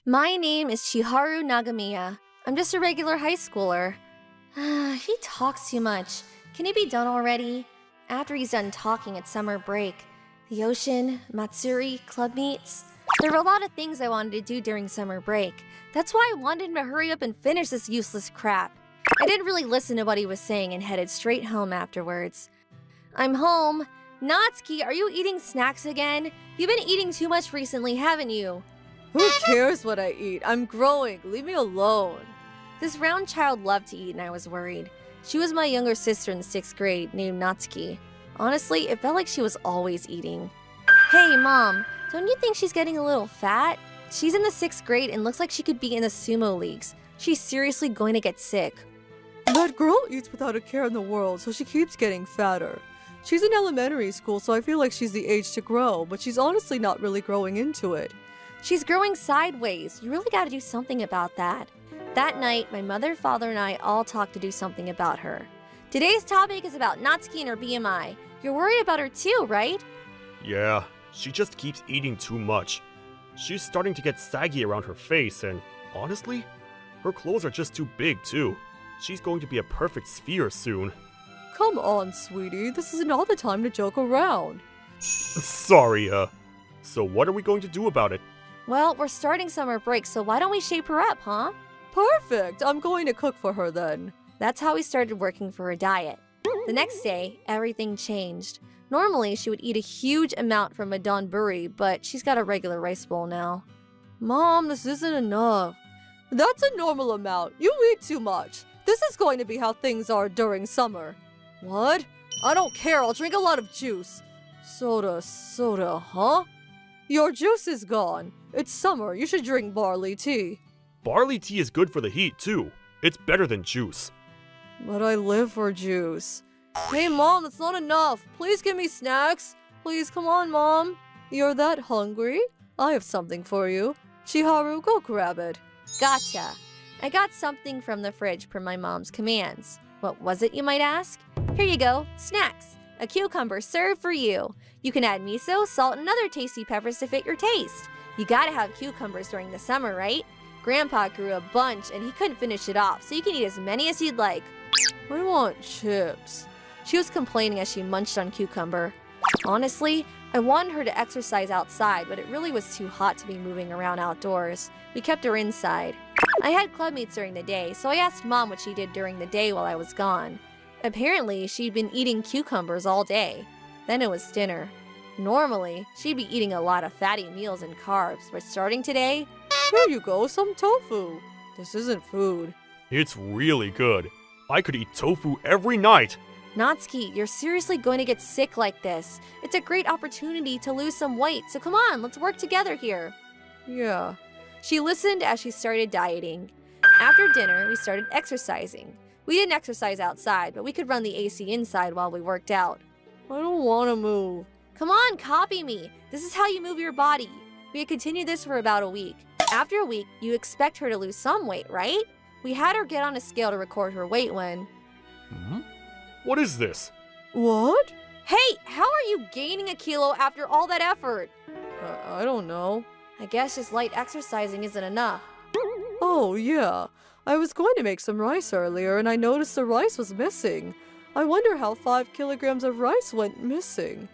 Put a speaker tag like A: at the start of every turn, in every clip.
A: My name is Chiharu Nagamiya. I'm just a regular high schooler. He talks too much. Can he be done already? After he's done talking at summer break, the ocean, Matsuri, club meets. There were a lot of things I wanted to do during summer break. That's why I wanted him to hurry up and finish this useless crap. I didn't really listen to what he was saying and headed straight home afterwards. I'm home. Natsuki, are you eating snacks again? You've been eating too much recently, haven't you?
B: Who cares what I eat? I'm growing. Leave me alone.
A: This round child loved to eat and I was worried. She was my younger sister in the 6th grade named Natsuki. Honestly, it felt like she was always eating. Hey, Mom, don't you think she's getting a little fat? She's in the 6th grade and looks like she could be in the sumo leagues. She's seriously going to get sick.
B: That girl eats without a care in the world, so she keeps getting fatter. She's in elementary school, so I feel like she's the age to grow, but she's honestly not really growing into it.
A: She's growing sideways. You really gotta do something about that. That night, my mother, father, and I all talked to do something about her. Today's topic is about Natsuki and her BMI. You're worried about her too, right?
C: Yeah, she just keeps eating too much. She's starting to get saggy around her face, and honestly, her clothes are just too big too. She's going to be a perfect sphere soon.
B: Come on, sweetie. This is not the time to joke around.
C: Sorry, so what are we going to do about it?
A: Well, we're starting summer break, so why don't we shape her up, huh?
B: Perfect. I'm going to cook for her then.
A: That's how we started working for her diet. The next day, everything changed. Normally, she would eat a huge amount from a donburi, but she's got a regular rice bowl now.
B: Mom, this isn't enough. That's a normal amount. You eat too much. This is going to be how things are during summer. What? I don't care. I'll drink a lot of juice. Soda, huh? Your juice is gone. It's summer. You should drink barley tea.
C: Barley tea is good for the heat too. It's better than juice.
B: But I live for juice. Hey, Mom, that's not enough. Please give me snacks. Please, come on, Mom. You're that hungry? I have something for you. Chiharu, go grab it.
A: Gotcha. I got something from the fridge per my mom's commands. What was it, you might ask? Here you go, snacks. A cucumber served for you. You can add miso, salt, and other tasty peppers to fit your taste. You gotta have cucumbers during the summer, right? Grandpa grew a bunch and he couldn't finish it off, so you can eat as many as you'd like.
B: I want chips.
A: She was complaining as she munched on cucumber. Honestly, I wanted her to exercise outside, but it really was too hot to be moving around outdoors. We kept her inside. I had club meets during the day, so I asked Mom what she did during the day while I was gone. Apparently, she'd been eating cucumbers all day. Then it was dinner. Normally, she'd be eating a lot of fatty meals and carbs, but starting today,
B: here you go, some tofu. This isn't food.
C: It's really good. I could eat tofu every night.
A: Natsuki, you're seriously going to get sick like this. It's a great opportunity to lose some weight, so come on, let's work together here.
B: Yeah.
A: She listened as she started dieting. After dinner, we started exercising. We didn't exercise outside, but we could run the AC inside while we worked out.
B: I don't want to move.
A: Come on, copy me. This is how you move your body. We had continued this for about a week. After a week, you expect her to lose some weight, right? We had her get on a scale to record her weight when...
C: What is this?
B: What?
A: Hey, how are you gaining a kilo after all that effort?
B: I don't know.
A: I guess just light exercising isn't enough.
B: Oh, yeah. I was going to make some rice earlier and I noticed the rice was missing. I wonder how 5 kilograms of rice went missing.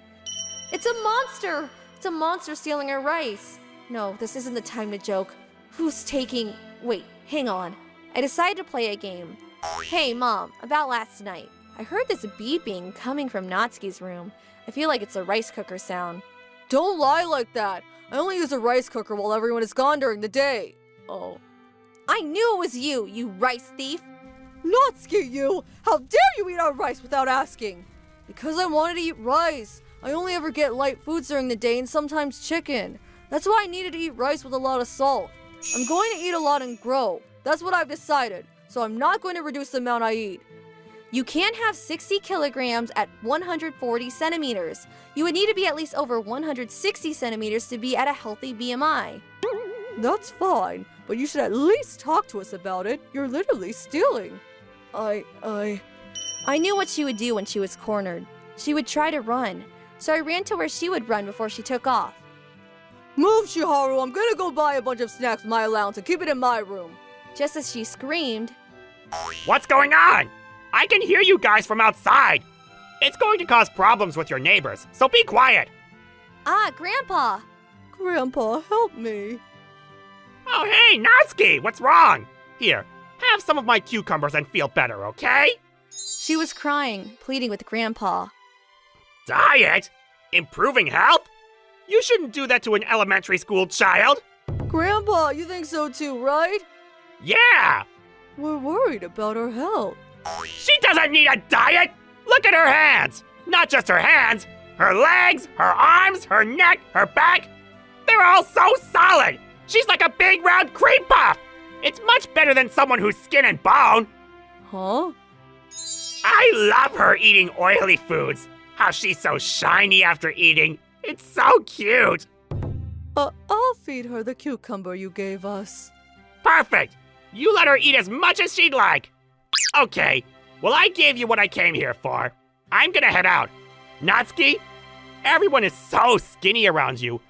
A: It's a monster! It's a monster stealing our rice. No, this isn't the time to joke. Who's taking... Wait, hang on. I decided to play a game. Hey, Mom, about last night. I heard this beeping coming from Natsuki's room. I feel like it's a rice cooker sound.
B: Don't lie like that. I only use a rice cooker while everyone is gone during the day. Oh.
A: I knew it was you, you rice thief!
B: Natsuki, you! How dare you eat our rice without asking? Because I wanted to eat rice. I only ever get light foods during the day and sometimes chicken. That's why I needed to eat rice with a lot of salt. I'm going to eat a lot and grow. That's what I've decided. So I'm not going to reduce the amount I eat.
A: You can't have 60 kilograms at 140 centimeters. You would need to be at least over 160 centimeters to be at a healthy BMI.
B: That's fine, but you should at least talk to us about it. You're literally stealing. I
A: knew what she would do when she was cornered. She would try to run, so I ran to where she would run before she took off.
B: Move, Shiharu, I'm gonna go buy a bunch of snacks from my allowance and keep it in my room.
A: Just as she screamed,
D: What's going on? I can hear you guys from outside. It's going to cause problems with your neighbors, so be quiet.
A: "Ah, Grandpa!"
B: Grandpa, help me.
D: Oh, hey, Natsuki, what's wrong? Here, have some of my cucumbers and feel better, okay?
A: She was crying, pleading with Grandpa.
D: Diet? Improving health? You shouldn't do that to an elementary school child.
B: Grandpa, you think so too, right?
D: Yeah!
B: We're worried about her health.
D: She doesn't need a diet! Look at her hands! Not just her hands, her legs, her arms, her neck, her back. They're all so solid! She's like a big round cream puff! It's much better than someone who's skin and bone.
B: Huh?
D: I love her eating oily foods. How she's so shiny after eating. It's so cute.
B: I'll feed her the cucumber you gave us.
D: Perfect. You let her eat as much as she'd like. Okay, well, I gave you what I came here for. I'm gonna head out. Natsuki, everyone is so skinny around you.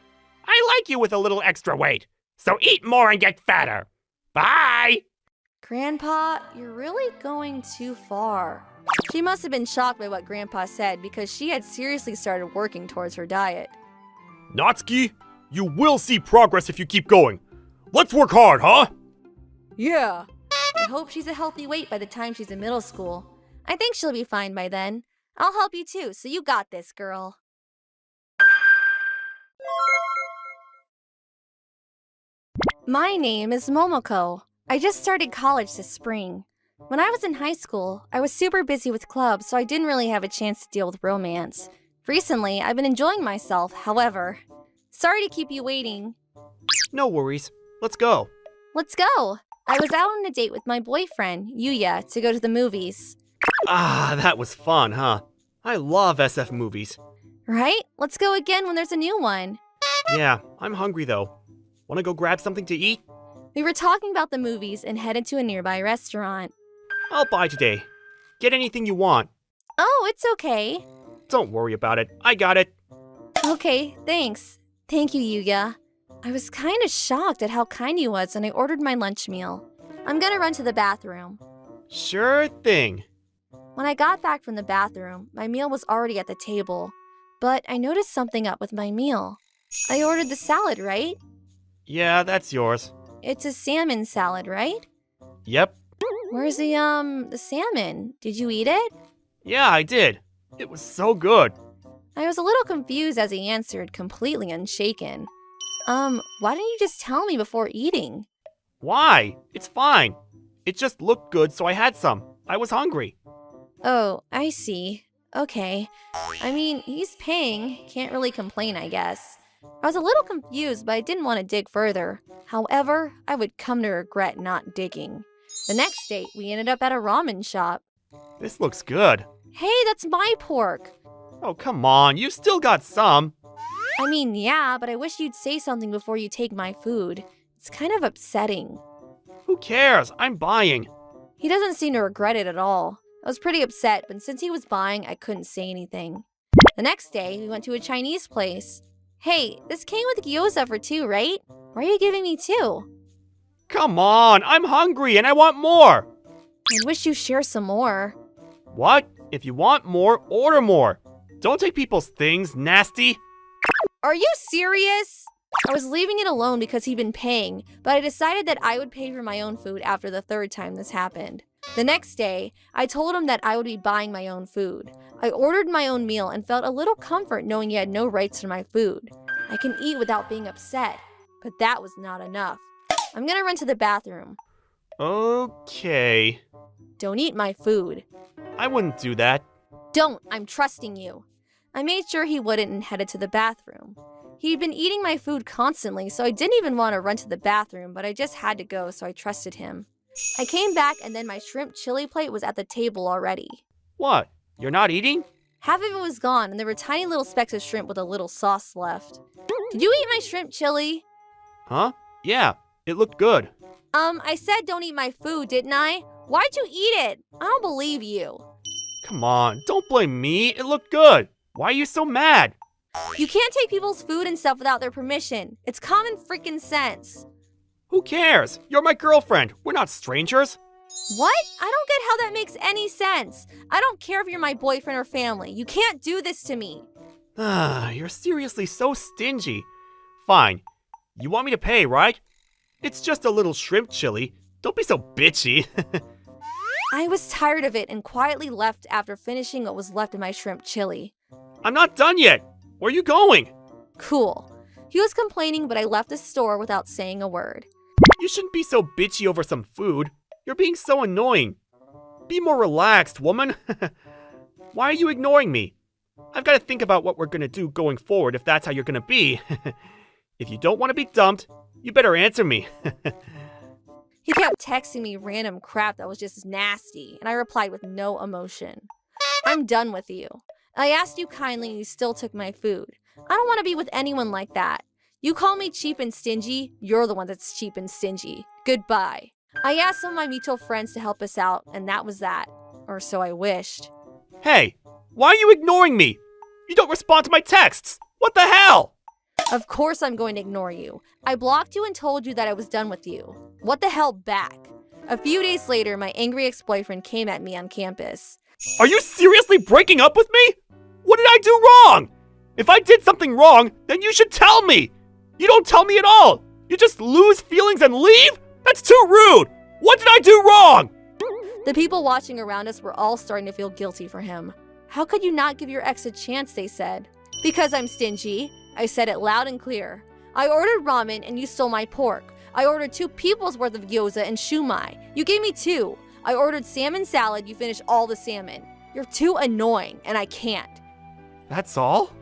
D: I like you with a little extra weight. So eat more and get fatter. Bye!
A: "Grandpa, you're really going too far." She must have been shocked by what Grandpa said because she had seriously started working towards her diet.
C: Natsuki, you will see progress if you keep going. Let's work hard, huh?
B: Yeah.
A: I hope she's a healthy weight by the time she's in middle school. I think she'll be fine by then. I'll help you too, so you got this, girl. My name is Momoko. I just started college this spring. When I was in high school, I was super busy with clubs, so I didn't really have a chance to deal with romance. Recently, I've been enjoying myself, however. Sorry to keep you waiting.
C: No worries. Let's go.
A: Let's go! I was out on a date with my boyfriend, Yuya, to go to the movies.
C: Ah, that was fun, huh? I love SF movies.
A: Right? Let's go again when there's a new one.
C: Yeah, I'm hungry though. Wanna go grab something to eat?
A: We were talking about the movies and headed to a nearby restaurant.
C: I'll buy today. Get anything you want.
A: Oh, it's okay.
C: Don't worry about it. I got it.
A: Okay, thanks. Thank you, Yuya. I was kinda shocked at how kind he was and I ordered my lunch meal. I'm gonna run to the bathroom.
C: Sure thing.
A: When I got back from the bathroom, my meal was already at the table. But I noticed something up with my meal. I ordered the salad, right?
C: Yeah, that's yours.
A: It's a salmon salad, right?
C: Yep.
A: Where's the salmon? Did you eat it?
C: Yeah, I did. It was so good.
A: I was a little confused as he answered, completely unshaken. Why didn't you just tell me before eating?
C: Why? It's fine. It just looked good, so I had some. I was hungry.
A: Oh, I see. Okay. I mean, he's paying. Can't really complain, I guess. I was a little confused, but I didn't want to dig further. However, I would come to regret not digging. The next date, we ended up at a ramen shop.
C: This looks good.
A: Hey, that's my pork!
C: Oh, come on. You still got some.
A: I mean, yeah, but I wish you'd say something before you take my food. It's kind of upsetting.
C: Who cares? I'm buying.
A: He doesn't seem to regret it at all. I was pretty upset, but since he was buying, I couldn't say anything. The next day, we went to a Chinese place. Hey, this came with gyoza for two, right? Why are you giving me two?
C: Come on. I'm hungry and I want more.
A: I wish you share some more.
C: What? If you want more, order more. Don't take people's things, nasty.
A: Are you serious? I was leaving it alone because he'd been paying, but I decided that I would pay for my own food after the third time this happened. The next day, I told him that I would be buying my own food. I ordered my own meal and felt a little comfort knowing he had no rights to my food. I can eat without being upset, but that was not enough. I'm gonna run to the bathroom.
C: Okay.
A: Don't eat my food.
C: I wouldn't do that.
A: Don't, I'm trusting you. I made sure he wouldn't and headed to the bathroom. He'd been eating my food constantly, so I didn't even want to run to the bathroom, but I just had to go, so I trusted him. I came back and then my shrimp chili plate was at the table already.
C: What? You're not eating?
A: Half of it was gone, and there were tiny little specks of shrimp with a little sauce left. Did you eat my shrimp chili?
C: Huh? Yeah, it looked good.
A: I said don't eat my food, didn't I? Why'd you eat it? I don't believe you.
C: Come on, don't blame me. It looked good. Why are you so mad?
A: You can't take people's food and stuff without their permission. It's common freaking sense.
C: Who cares? You're my girlfriend. We're not strangers.
A: What? I don't get how that makes any sense. I don't care if you're my boyfriend or family. You can't do this to me.
C: You're seriously so stingy. Fine. You want me to pay, right? It's just a little shrimp chili. Don't be so bitchy.
A: I was tired of it and quietly left after finishing what was left of my shrimp chili.
C: I'm not done yet. Where are you going?
A: Cool. He was complaining, but I left the store without saying a word.
C: You shouldn't be so bitchy over some food. You're being so annoying. Be more relaxed, woman. Why are you ignoring me? I've got to think about what we're gonna do going forward if that's how you're gonna be. If you don't want to be dumped, you better answer me.
A: He kept texting me random crap that was just nasty, and I replied with no emotion. I'm done with you. I asked you kindly and you still took my food. I don't want to be with anyone like that. You call me cheap and stingy, you're the one that's cheap and stingy. Goodbye. I asked some of my mutual friends to help us out, and that was that. Or so I wished.
C: Hey, why are you ignoring me? You don't respond to my texts. What the hell?
A: Of course I'm going to ignore you. I blocked you and told you that I was done with you. What the hell back? A few days later, my angry ex-boyfriend came at me on campus.
C: Are you seriously breaking up with me? What did I do wrong? If I did something wrong, then you should tell me. You don't tell me at all. You just lose feelings and leave? That's too rude. What did I do wrong?
A: The people watching around us were all starting to feel guilty for him. How could you not give your ex a chance, they said. Because I'm stingy. I said it loud and clear. I ordered ramen and you stole my pork. I ordered 2 people's worth of gyoza and shumai. You gave me 2. I ordered salmon salad, you finished all the salmon. You're too annoying, and I can't.
C: That's all?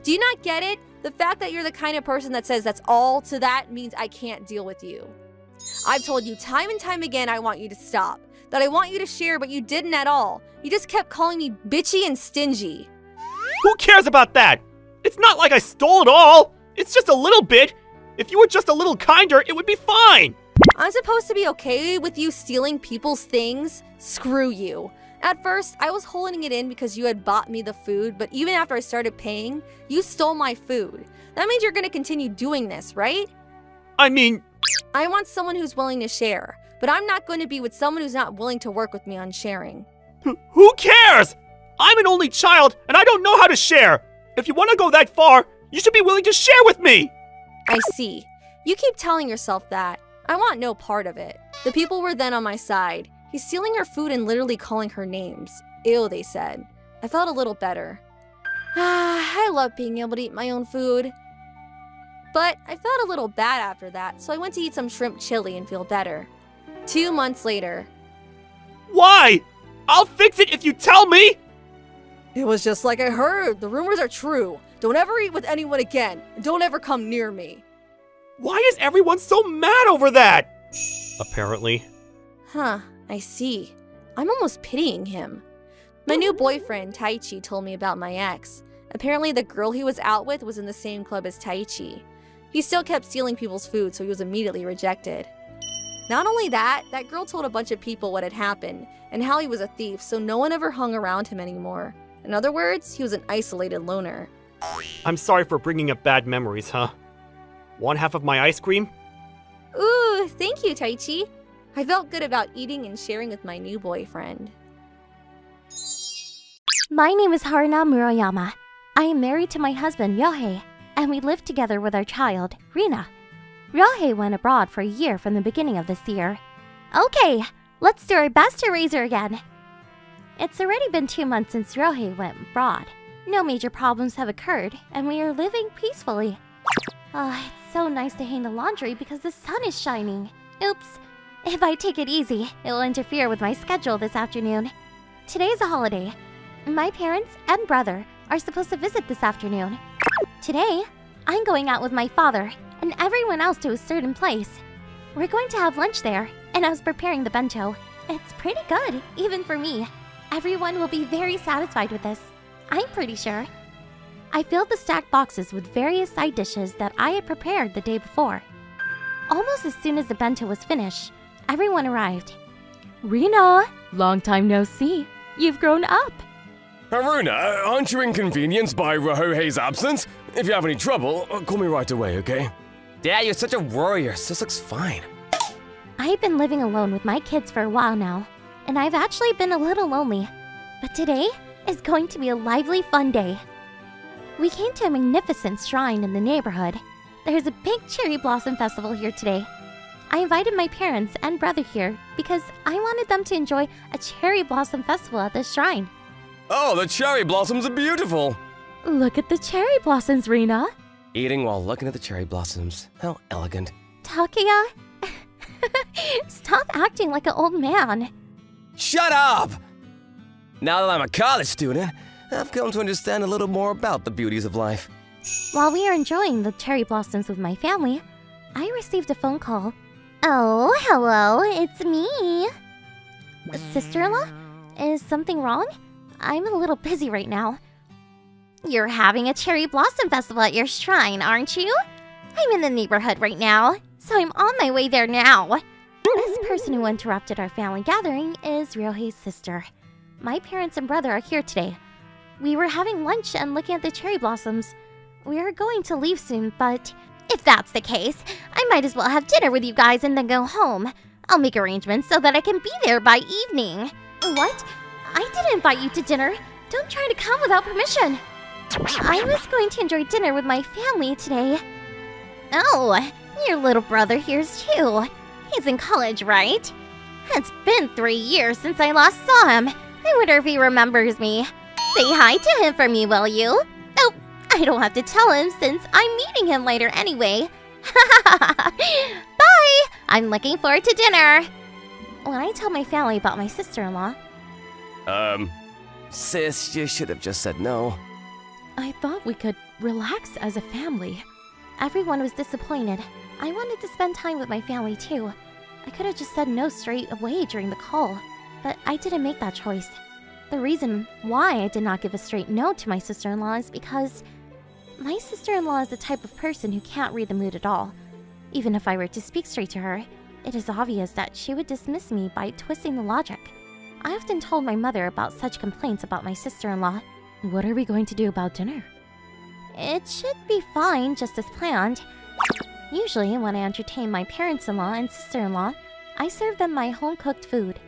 A: Do you not get it? The fact that you're the kind of person that says that's all to that means I can't deal with you. I've told you time and time again I want you to stop. That I want you to share, but you didn't at all. You just kept calling me bitchy and stingy.
C: Who cares about that? It's not like I stole it all. It's just a little bit. If you were just a little kinder, it would be fine.
A: I'm supposed to be okay with you stealing people's things? Screw you. At first, I was holding it in because you had bought me the food, but even after I started paying, you stole my food. That means you're gonna continue doing this, right?
C: I mean...
A: I want someone who's willing to share, but I'm not going to be with someone who's not willing to work with me on sharing.
C: Who cares? I'm an only child, and I don't know how to share. If you want to go that far, you should be willing to share with me.
A: I see. You keep telling yourself that. I want no part of it. The people were then on my side. He's stealing her food and literally calling her names. Ew, they said. I felt a little better. I love being able to eat my own food. But I felt a little bad after that, so I went to eat some shrimp chili and feel better. 2 months later.
C: Why? I'll fix it if you tell me!
B: It was just like I heard. The rumors are true. Don't ever eat with anyone again. And don't ever come near me.
C: Why is everyone so mad over that? Apparently.
A: Huh, I see. I'm almost pitying him. My new boyfriend, Taichi, told me about my ex. Apparently the girl he was out with was in the same club as Taichi. He still kept stealing people's food, so he was immediately rejected. Not only that, that girl told a bunch of people what had happened, and how he was a thief, so no one ever hung around him anymore. In other words, he was an isolated loner.
C: I'm sorry for bringing up bad memories, huh? Want half of my ice cream?
A: Ooh, thank you, Taichi. I felt good about eating and sharing with my new boyfriend.
E: My name is Haruna Murayama. I am married to my husband, Ryohei, and we live together with our child, Rina. Ryohei went abroad for a year from the beginning of this year. Okay, let's do our best to raise her again. It's already been 2 months since Ryohei went abroad. No major problems have occurred, and we are living peacefully. It's so nice to hang the laundry because the sun is shining. Oops. If I take it easy, it will interfere with my schedule this afternoon. Today is a holiday. My parents and brother are supposed to visit this afternoon. Today, I'm going out with my father and everyone else to a certain place. We're going to have lunch there, and I was preparing the bento. It's pretty good, even for me. Everyone will be very satisfied with this. I'm pretty sure. I filled the stacked boxes with various side dishes that I had prepared the day before. Almost as soon as the bento was finished, everyone arrived. Rina, long time no see. You've grown up.
F: Haruna, aren't you inconvenienced by Ryohei's absence? If you have any trouble, call me right away, okay? Dad, you're such a warrior. Sis looks fine.
E: I've been living alone with my kids for a while now, and I've actually been a little lonely. But today is going to be a lively, fun day. We came to a magnificent shrine in the neighborhood. There's a big cherry blossom festival here today. I invited my parents and brother here because I wanted them to enjoy a cherry blossom festival at this shrine.
F: Oh, the cherry blossoms are beautiful.
E: Look at the cherry blossoms, Rina.
F: Eating while looking at the cherry blossoms. How elegant.
E: Takuya, stop acting like an old man.
F: Shut up! Now that I'm a college student, I've come to understand a little more about the beauties of life.
E: While we are enjoying the cherry blossoms with my family, I received a phone call. Oh, hello, it's me. Sister-in-law? Is something wrong? I'm a little busy right now. You're having a cherry blossom festival at your shrine, aren't you? I'm in the neighborhood right now, so I'm on my way there now. This person who interrupted our family gathering is Ryohei's sister. My parents and brother are here today. We were having lunch and looking at the cherry blossoms. We are going to leave soon, but if that's the case, I might as well have dinner with you guys and then go home. I'll make arrangements so that I can be there by evening. What? I didn't invite you to dinner. Don't try to come without permission. I was going to enjoy dinner with my family today. Oh, your little brother here's too. He's in college, right? It's been 3 years since I last saw him. I wonder if he remembers me. Say hi to him for me, will you? Oh, I don't have to tell him since I'm meeting him later anyway. Bye! I'm looking forward to dinner. When I tell my family about my sister-in-law...
F: Sis, you should have just said no.
E: I thought we could relax as a family. Everyone was disappointed. I wanted to spend time with my family too. I could have just said no straight away during the call, but I didn't make that choice. The reason why I did not give a straight no to my sister-in-law is because my sister-in-law is the type of person who can't read the mood at all. Even if I were to speak straight to her, it is obvious that she would dismiss me by twisting the logic. I often told my mother about such complaints about my sister-in-law. What are we going to do about dinner? It should be fine, just as planned. Usually, when I entertain my parents-in-law and sister-in-law, I serve them my home-cooked food.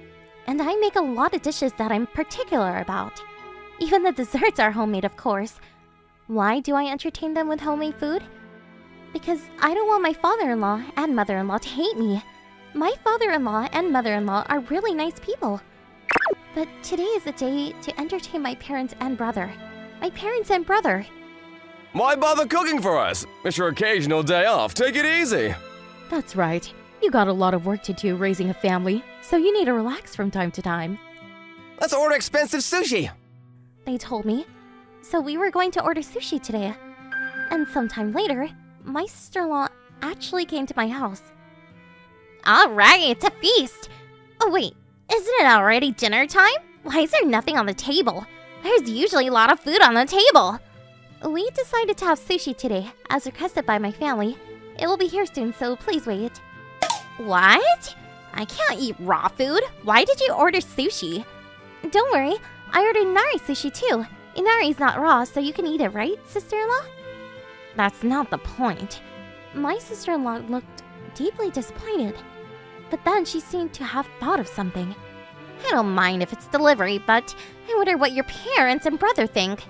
E: And I make a lot of dishes that I'm particular about. Even the desserts are homemade, of course. Why do I entertain them with homemade food? Because I don't want my father-in-law and mother-in-law to hate me. My father-in-law and mother-in-law are really nice people. But today is the day to entertain my parents and brother. My parents and brother.
F: Why bother cooking for us? It's your occasional day off. Take it easy.
G: That's right. You got a lot of work to do raising a family, so you need to relax from time to time.
F: Let's order expensive sushi.
E: They told me. So we were going to order sushi today. And sometime later, my sister-in-law actually came to my house. Alright, it's a feast! Oh wait, isn't it already dinner time? Why is there nothing on the table? There's usually a lot of food on the table. We decided to have sushi today, as requested by my family. It will be here soon, so please wait. What? I can't eat raw food. Why did you order sushi? Don't worry, I ordered inari sushi too. Inari is not raw, so you can eat it, right, sister-in-law? That's not the point. My sister-in-law looked deeply disappointed. But then she seemed to have thought of something. I don't mind if it's delivery, but I wonder what your parents and brother think.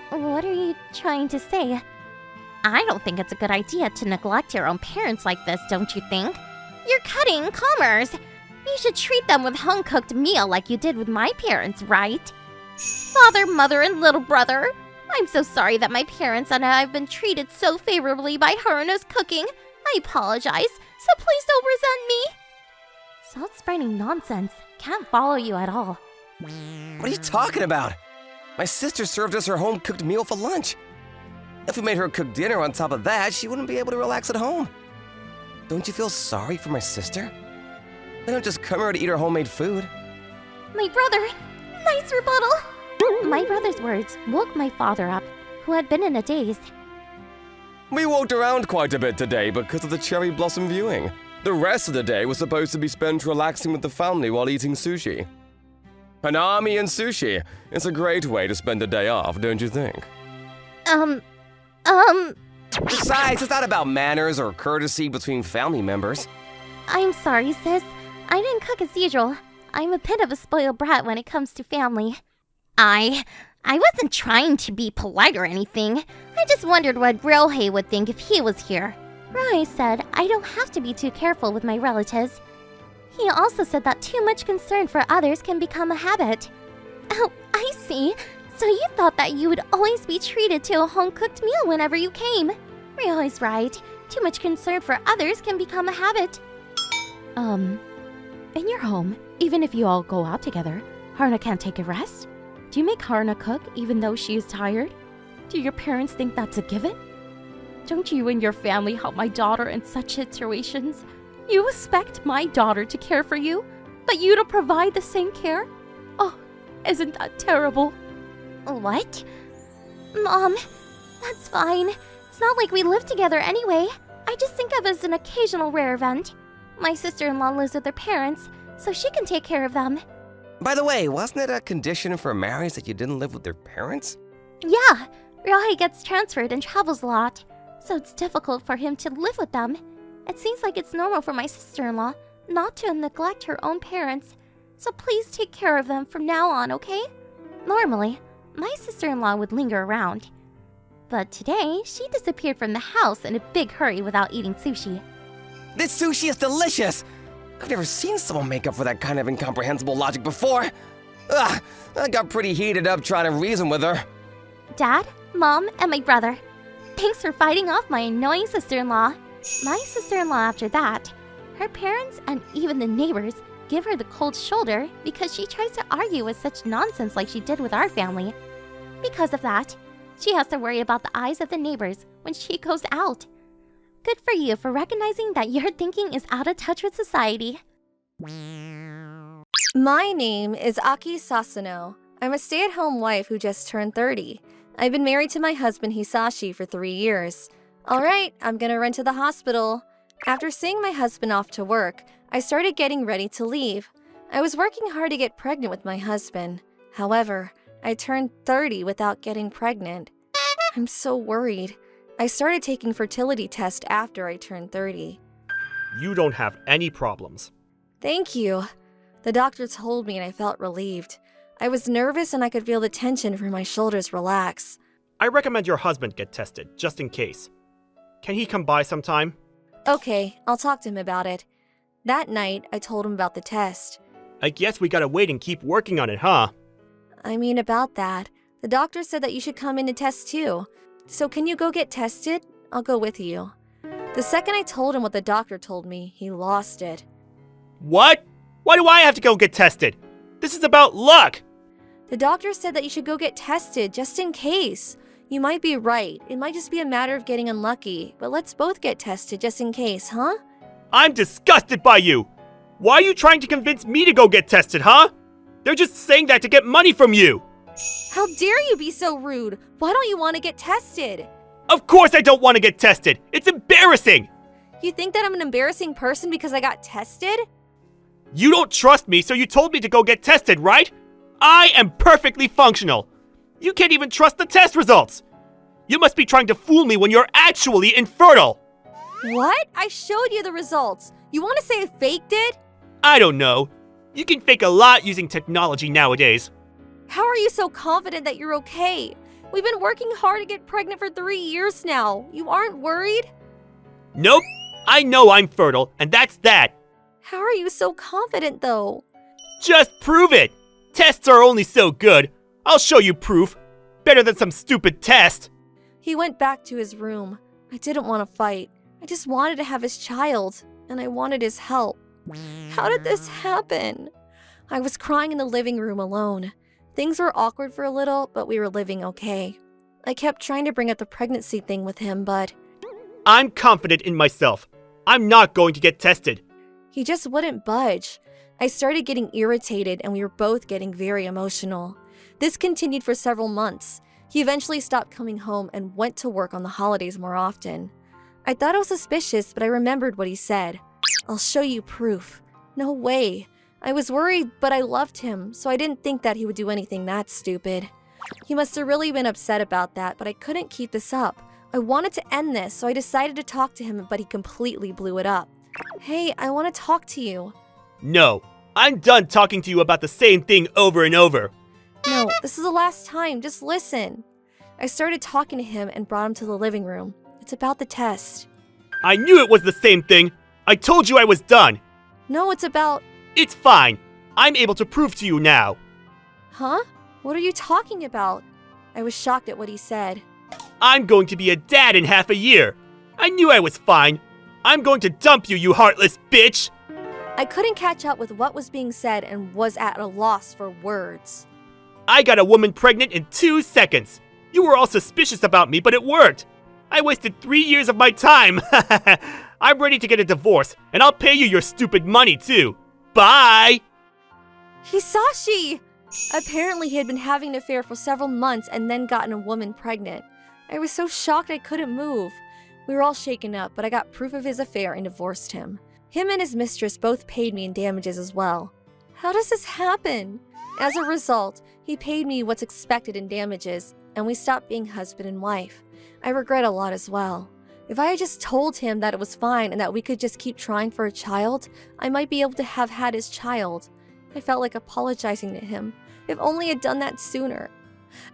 E: What are you trying to say? I don't think it's a good idea to neglect your own parents like this, don't you think? You're cutting commerce. You should treat them with home-cooked meal like you did with my parents, right? Father, mother, and little brother. I'm so sorry that my parents and I have been treated so favorably by Haruna's cooking. I apologize, so please don't resent me. Stop spreading nonsense. Can't follow you at all.
F: What are you talking about? My sister served us her home-cooked meal for lunch. If we made her cook dinner on top of that, she wouldn't be able to relax at home. Don't you feel sorry for my sister? They don't just come here to eat her homemade food.
E: My brother! Nice rebuttal! My brother's words woke my father up, who had been in a daze.
F: We walked around quite a bit today because of the cherry blossom viewing. The rest of the day was supposed to be spent relaxing with the family while eating sushi. Hanami and sushi. It's a great way to spend a day off, don't you think? Besides, it's not about manners or courtesy between family members.
E: I'm sorry, sis. I didn't cook as usual. I'm a bit of a spoiled brat when it comes to family. I wasn't trying to be polite or anything. I just wondered what Ryohei would think if he was here. Ryohei said I don't have to be too careful with my relatives. He also said that too much concern for others can become a habit. Oh, I see. So you thought that you would always be treated to a home-cooked meal whenever you came. Ryohei's right. Too much concern for others can become a habit.
G: In your home, even if you all go out together, Haruna can't take a rest? Do you make Haruna cook even though she is tired? Do your parents think that's a given? Don't you and your family help my daughter in such situations? You expect my daughter to care for you, but you don't provide the same care? Oh, isn't that terrible?
E: What? Mom, that's fine. It's not like we live together anyway. I just think of it as an occasional rare event. My sister-in-law lives with her parents, so she can take care of them.
F: By the way, wasn't it a condition for marriage that you didn't live with their parents?
E: Yeah, Ryohei gets transferred and travels a lot, so it's difficult for him to live with them. It seems like it's normal for my sister-in-law not to neglect her own parents, so please take care of them from now on, okay? Normally, my sister-in-law would linger around, but today she disappeared from the house in a big hurry without eating sushi.
F: This sushi is delicious! I've never seen someone make up for that kind of incomprehensible logic before. Ugh, I got pretty heated up trying to reason with her.
E: Dad, Mom, and my brother. Thanks for fighting off my annoying sister-in-law. My sister-in-law after that. Her parents and even the neighbors give her the cold shoulder because she tries to argue with such nonsense like she did with our family. Because of that, she has to worry about the eyes of the neighbors when she goes out. Good for you for recognizing that your thinking is out of touch with society.
A: My name is Aki Sasano. I'm a stay-at-home wife who just turned 30. I've been married to my husband Hisashi for 3 years. Alright, I'm gonna run to the hospital. After seeing my husband off to work, I started getting ready to leave. I was working hard to get pregnant with my husband. However, I turned 30 without getting pregnant. I'm so worried. I started taking fertility tests after I turned 30.
C: You don't have any problems.
A: Thank you. The doctor told me and I felt relieved. I was nervous and I could feel the tension from my shoulders relax.
C: I recommend your husband get tested, just in case. Can he come by sometime?
A: Okay, I'll talk to him about it. That night, I told him about the test.
C: I guess we gotta wait and keep working on it, huh?
A: I mean, about that. The doctor said that you should come in to test too. So can you go get tested? I'll go with you. The second I told him what the doctor told me, he lost it.
C: What? Why do I have to go get tested? This is about luck!
A: The doctor said that you should go get tested just in case. You might be right. It might just be a matter of getting unlucky. But let's both get tested just in case, huh?
C: I'm disgusted by you! Why are you trying to convince me to go get tested, huh? They're just saying that to get money from you!
A: How dare you be so rude? Why don't you want to get tested?
C: Of course I don't want to get tested! It's embarrassing!
A: You think that I'm an embarrassing person because I got tested?
C: You don't trust me, so you told me to go get tested, right? I am perfectly functional. You can't even trust the test results. You must be trying to fool me when you're actually infertile.
A: What? I showed you the results. You want to say I faked it?
C: I don't know. You can fake a lot using technology nowadays.
A: How are you so confident that you're okay? We've been working hard to get pregnant for 3 years now. You aren't worried?
C: Nope. I know I'm fertile, and that's that.
A: How are you so confident, though?
C: Just prove it. Tests are only so good. I'll show you proof. Better than some stupid test.
A: He went back to his room. I didn't want to fight. I just wanted to have his child, and I wanted his help. How did this happen? I was crying in the living room alone. Things were awkward for a little, but we were living okay. I kept trying to bring up the pregnancy thing with him, but
C: I'm confident in myself. I'm not going to get tested.
A: he just wouldn't budge. I started getting irritated, and we were both getting very emotional. This continued for several months. He eventually stopped coming home and went to work on the holidays more often. I thought it was suspicious, but I remembered what he said. I'll show you proof. No way. I was worried, but I loved him, so I didn't think that he would do anything that stupid. He must have really been upset about that, but I couldn't keep this up. I wanted to end this, so I decided to talk to him, but he completely blew it up. Hey, I want to talk to you.
C: No, I'm done talking to you about the same thing over and over.
A: No, this is the last time. Just listen. I started talking to him and brought him to the living room. It's about the test.
C: I knew it was the same thing. I told you I was done.
A: No, it's about...
C: It's fine. I'm able to prove to you now.
A: Huh? What are you talking about? I was shocked at what he said.
C: I'm going to be a dad in half a year. I knew I was fine. I'm going to dump you, you heartless bitch!
A: I couldn't catch up with what was being said and was at a loss for words.
C: I got a woman pregnant in 2 seconds. You were all suspicious about me, but it worked. I wasted 3 years of my time. I'm ready to get a divorce, and I'll pay you your stupid money too. Bye!
A: Hisashi! Apparently he had been having an affair for several months and then gotten a woman pregnant. I was so shocked I couldn't move. We were all shaken up, but I got proof of his affair and divorced him. Him and his mistress both paid me in damages as well. How does this happen? As a result, he paid me what's expected in damages, and we stopped being husband and wife. I regret a lot as well. If I had just told him that it was fine and that we could just keep trying for a child, I might be able to have had his child. I felt like apologizing to him. If only I'd done that sooner.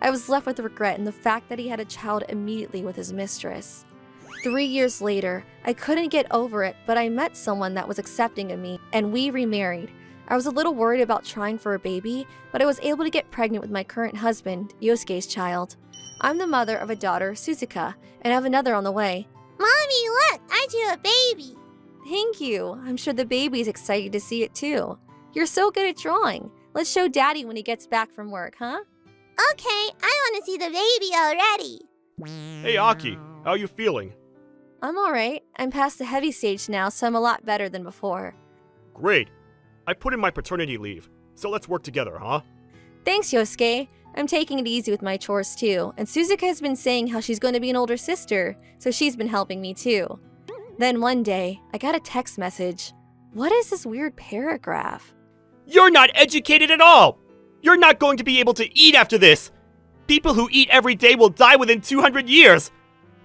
A: I was left with regret and the fact that he had a child immediately with his mistress. 3 years later, I couldn't get over it, but I met someone that was accepting of me, and we remarried. I was a little worried about trying for a baby, but I was able to get pregnant with my current husband, Yosuke's child. I'm the mother of a daughter, Suzuka, and I have another on the way.
H: Mommy, look! I drew a baby!
A: Thank you. I'm sure the baby's excited to see it too. You're so good at drawing. Let's show Daddy when he gets back from work, huh?
H: Okay, I want to see the baby already!
C: Hey Aki, how are you feeling?
A: I'm alright. I'm past the heavy stage now, so I'm a lot better than before.
C: Great. I put in my paternity leave, so let's work together, huh?
A: Thanks, Yosuke. I'm taking it easy with my chores too, and Suzuka has been saying how she's going to be an older sister, so she's been helping me too. Then one day, I got a text message. What is this weird paragraph?
C: You're not educated at all! You're not going to be able to eat after this! People who eat every day will die within 200 years!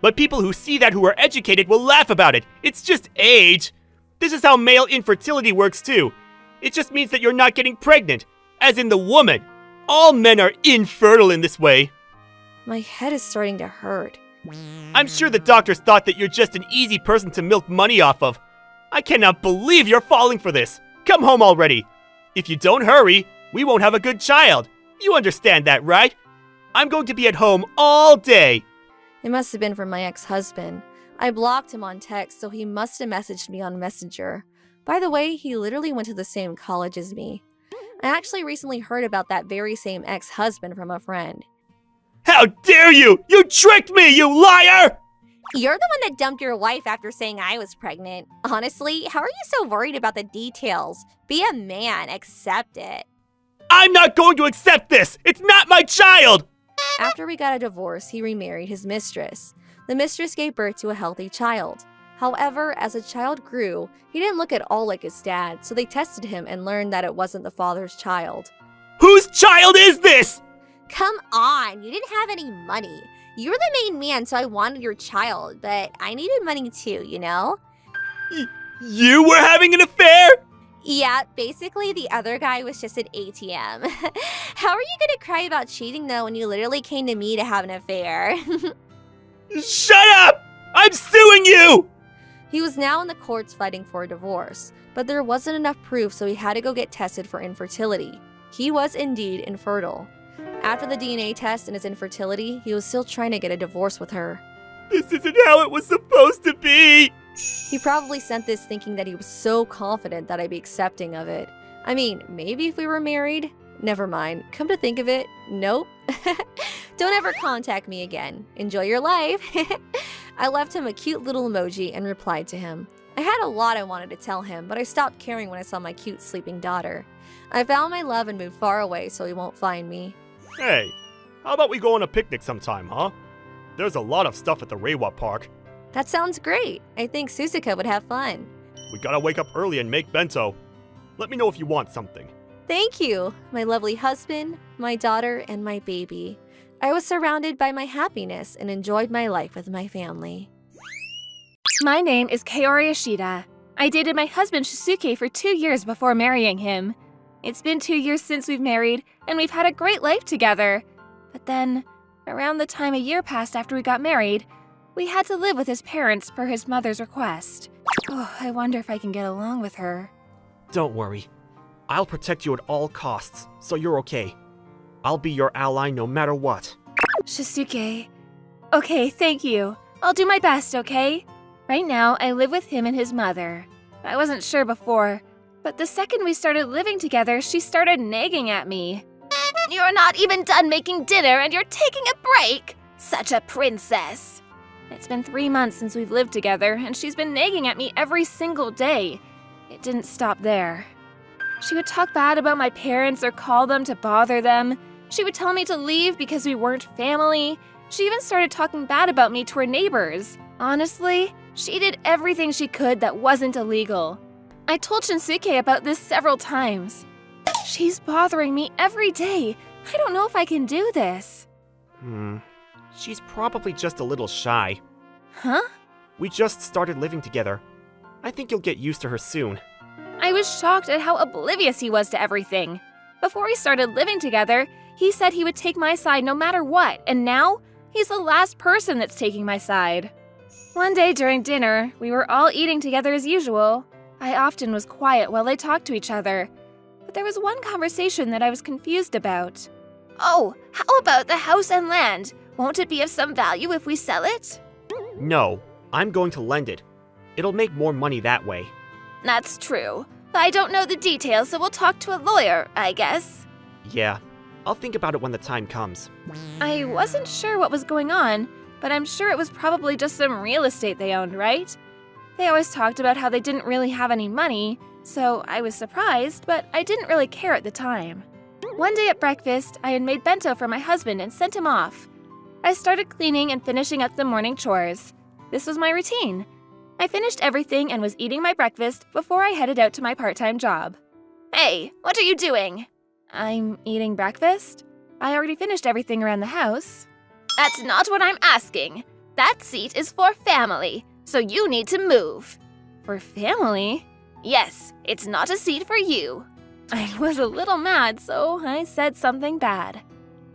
C: But people who see that who are educated will laugh about it. It's just age. This is how male infertility works too. It just means that you're not getting pregnant, as in the woman. All men are infertile in this way.
A: My head is starting to hurt.
C: I'm sure the doctors thought that you're just an easy person to milk money off of. I cannot believe you're falling for this. Come home already. If you don't hurry, we won't have a good child. You understand that, right? I'm going to be at home all day.
A: It must have been from my ex-husband. I blocked him on text, so he must have messaged me on Messenger. By the way, he literally went to the same college as me. I actually recently heard about that very same ex-husband from a friend.
C: How dare you! You tricked me, you liar!
H: You're the one that dumped your wife after saying I was pregnant. Honestly, how are you so worried about the details? Be a man, accept it.
C: I'm not going to accept this! It's not my child!
A: After we got a divorce, he remarried his mistress. The mistress gave birth to a healthy child. However, as the child grew, he didn't look at all like his dad, so they tested him and learned that it wasn't the father's child.
C: Whose child is this?
H: Come on, you didn't have any money. You were the main man, so I wanted your child, but I needed money too, you know?
C: You were having an affair?
H: Yeah, basically the other guy was just an ATM. How are you gonna cry about cheating though when you literally came to me to have an affair?
C: Shut up! I'm suing you!
A: He was now in the courts fighting for a divorce, but there wasn't enough proof, so he had to go get tested for infertility. He was indeed infertile. After the DNA test and his infertility, he was still trying to get a divorce with her.
C: This isn't how it was supposed to be!
A: He probably sent this thinking that he was so confident that I'd be accepting of it. I mean, maybe if we were married? Never mind. Come to think of it, nope. Don't ever contact me again. Enjoy your life. I left him a cute little emoji and replied to him. I had a lot I wanted to tell him, but I stopped caring when I saw my cute sleeping daughter. I found my love and moved far away so he won't find me.
C: Hey, how about we go on a picnic sometime, huh? There's a lot of stuff at the Reiwa Park.
A: That sounds great. I think Suzuka would have fun.
C: We gotta wake up early and make bento. Let me know if you want something.
A: Thank you, my lovely husband, my daughter, and my baby. I was surrounded by my happiness and enjoyed my life with my family.
I: My name is Kaori Ishida. I dated my husband Shisuke for 2 years before marrying him. It's been 2 years since we've married, and we've had a great life together. But then, around the time a year passed after we got married, we had to live with his parents per his mother's request. Oh, I wonder if I can get along with her.
C: Don't worry. I'll protect you at all costs, so you're okay. I'll be your ally no matter what.
I: Shisuke. Okay, thank you. I'll do my best, okay? Right now, I live with him and his mother. I wasn't sure before, but the second we started living together, she started nagging at me. You're not even done making dinner and you're taking a break! Such a princess! It's been 3 months since we've lived together, and she's been nagging at me every single day. It didn't stop there. She would talk bad about my parents or call them to bother them. She would tell me to leave because we weren't family. She even started talking bad about me to her neighbors. Honestly, she did everything she could that wasn't illegal. I told Shinsuke about this several times. She's bothering me every day. I don't know if I can do this.
C: She's probably just a little shy.
I: Huh?
C: We just started living together. I think you'll get used to her soon.
I: I was shocked at how oblivious he was to everything. Before we started living together, he said he would take my side no matter what, and now he's the last person that's taking my side. One day during dinner, we were all eating together as usual. I often was quiet while they talked to each other, but there was one conversation that I was confused about. Oh, how about the house and land? Won't it be of some value if we sell it?
C: No, I'm going to lend it. It'll make more money that way.
I: That's true. I don't know the details, so we'll talk to a lawyer, I guess.
C: Yeah, I'll think about it when the time comes.
I: I wasn't sure what was going on, but I'm sure it was probably just some real estate they owned, right? They always talked about how they didn't really have any money, so I was surprised, but I didn't really care at the time. One day at breakfast, I had made bento for my husband and sent him off. I started cleaning and finishing up the morning chores. This was my routine. I finished everything and was eating my breakfast before I headed out to my part-time job. Hey, what are you doing? I'm eating breakfast? I already finished everything around the house. That's not what I'm asking. That seat is for family, so you need to move. For family? Yes, it's not a seat for you. I was a little mad, so I said something bad.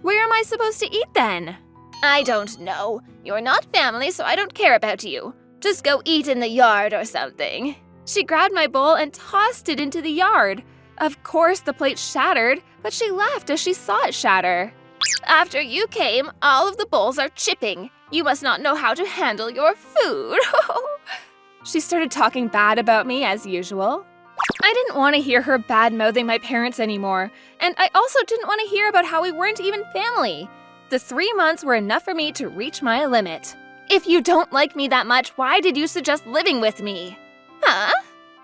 I: Where am I supposed to eat then? I don't know. You're not family, so I don't care about you. Just go eat in the yard or something. She grabbed my bowl and tossed it into the yard. Of course, the plate shattered, but she laughed as she saw it shatter. After you came, all of the bowls are chipping. You must not know how to handle your food. She started talking bad about me as usual. I didn't want to hear her bad-mouthing my parents anymore, and I also didn't want to hear about how we weren't even family. The 3 months were enough for me to reach my limit. If you don't like me that much, why did you suggest living with me? Huh?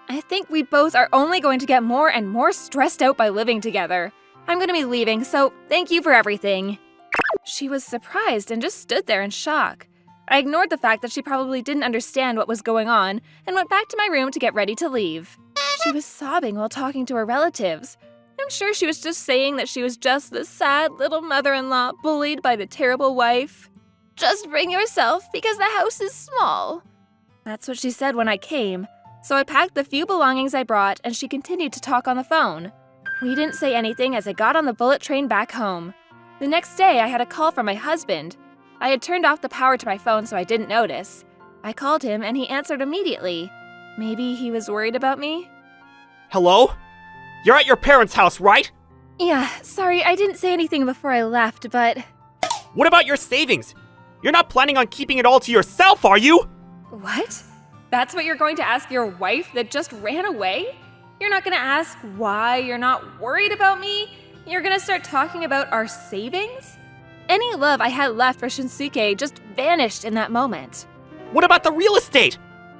I: I think we both are only going to get more and more stressed out by living together. I'm going to be leaving, so thank you for everything. She was surprised and just stood there in shock. I ignored the fact that she probably didn't understand what was going on and went back to my room to get ready to leave. She was sobbing while talking to her relatives. I'm sure she was just saying that she was just the sad little mother-in-law bullied by the terrible wife. Just bring yourself because the house is small. That's what she said when I came. So I packed the few belongings I brought and she continued to talk on the phone. We didn't say anything as I got on the bullet train back home. The next day I had a call from my husband. I had turned off the power to my phone so I didn't notice. I called him and he answered immediately. Maybe he was worried about me?
C: Hello? You're at your parents' house, right?
I: Yeah, sorry, I didn't say anything before I left, but...
C: What about your savings? You're not planning on keeping it all to yourself, are you?
I: What? That's what you're going to ask your wife that just ran away? You're not going to ask why you're not worried about me? You're going to start talking about our savings? Any love I had left for Shinsuke just vanished in that moment.
C: What about the real estate?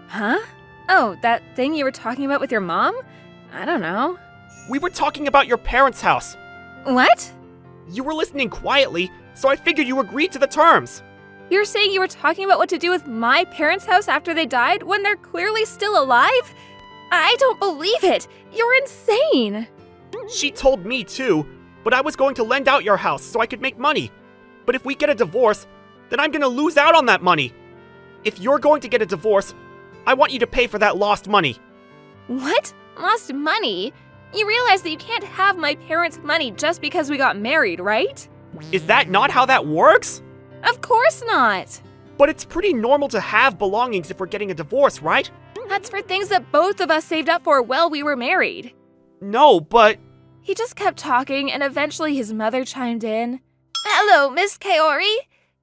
I: Huh? Oh, that thing you were talking about with your mom? I don't know.
C: We were talking about your parents' house.
I: What?
C: You were listening quietly, so I figured you agreed to the terms.
I: You're saying you were talking about what to do with my parents' house after they died when they're clearly still alive? I don't believe it! You're insane!
C: She told me too, but I was going to lend out your house so I could make money. But if we get a divorce, then I'm gonna lose out on that money. If you're going to get a divorce, I want you to pay for that lost money.
I: What? Lost money? You realize that you can't have my parents' money just because we got married, right?
C: Is that not how that works?
I: Of course not!
C: But it's pretty normal to have belongings if we're getting a divorce, right?
I: That's for things that both of us saved up for while we were married.
C: No, but...
I: He just kept talking, and eventually his mother chimed in. Hello, Miss Kaori.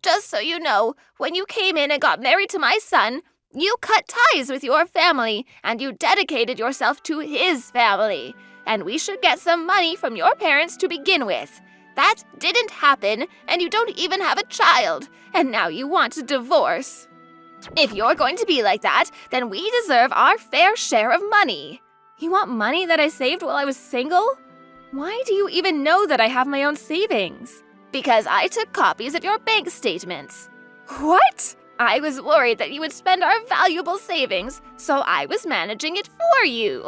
I: Just so you know, when you came in and got married to my son, you cut ties with your family, and you dedicated yourself to his family. And we should get some money from your parents to begin with. That didn't happen, and you don't even have a child, and now you want a divorce. If you're going to be like that, then we deserve our fair share of money. You want money that I saved while I was single? Why do you even know that I have my own savings? Because I took copies of your bank statements. What? I was worried that you would spend our valuable savings, so I was managing it for you.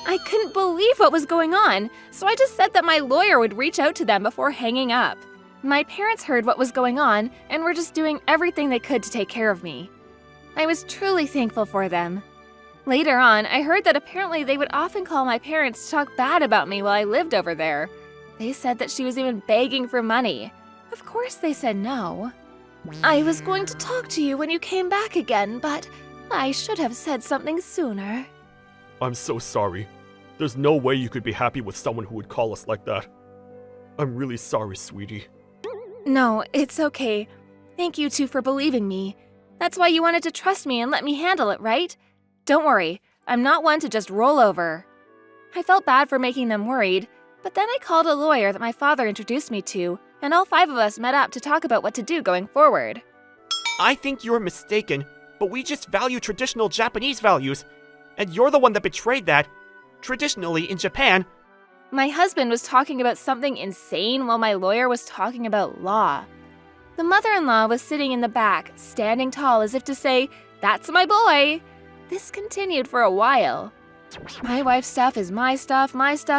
I: I couldn't believe what was going on, so I just said that my lawyer would reach out to them before hanging up. My parents heard what was going on and were just doing everything they could to take care of me. I was truly thankful for them. Later on, I heard that apparently they would often call my parents to talk bad about me while I lived over there. They said that she was even begging for money. Of course they said no. I was going to talk to you when you came back again, but I should have said something sooner.
C: I'm so sorry. There's no way you could be happy with someone who would call us like that. I'm really sorry, sweetie.
I: No, it's okay. Thank you two for believing me. That's why you wanted to trust me and let me handle it, right? Don't worry, I'm not one to just roll over. I felt bad for making them worried, but then I called a lawyer that my father introduced me to, and all 5 of us met up to talk about what to do going forward.
C: I think you're mistaken, but we just value traditional Japanese values, and you're the one that betrayed that. Traditionally, in Japan...
I: My husband was talking about something insane while my lawyer was talking about law. The mother-in-law was sitting in the back, standing tall as if to say, "That's my boy." This continued for a while. My wife's stuff is my stuff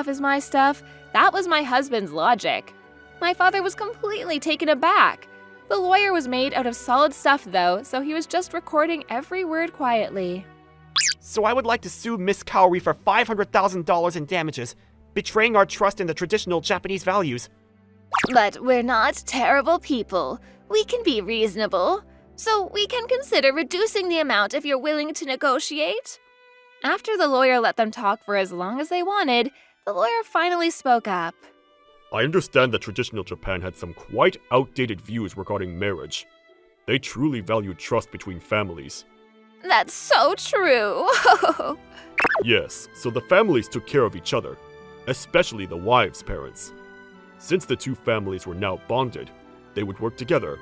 I: is my stuff. That was my husband's logic. My father was completely taken aback. The lawyer was made out of solid stuff though, so he was just recording every word quietly.
C: So I would like to sue Miss Kaori for $500,000 in damages, betraying our trust in the traditional Japanese values.
I: But we're not terrible people. We can be reasonable. So we can consider reducing the amount if you're willing to negotiate. After the lawyer let them talk for as long as they wanted, the lawyer finally spoke up.
C: I understand that traditional Japan had some quite outdated views regarding marriage. They truly valued trust between families.
I: That's so true.
C: Yes, so the families took care of each other, especially the wives' parents. Since the two families were now bonded, they would work together.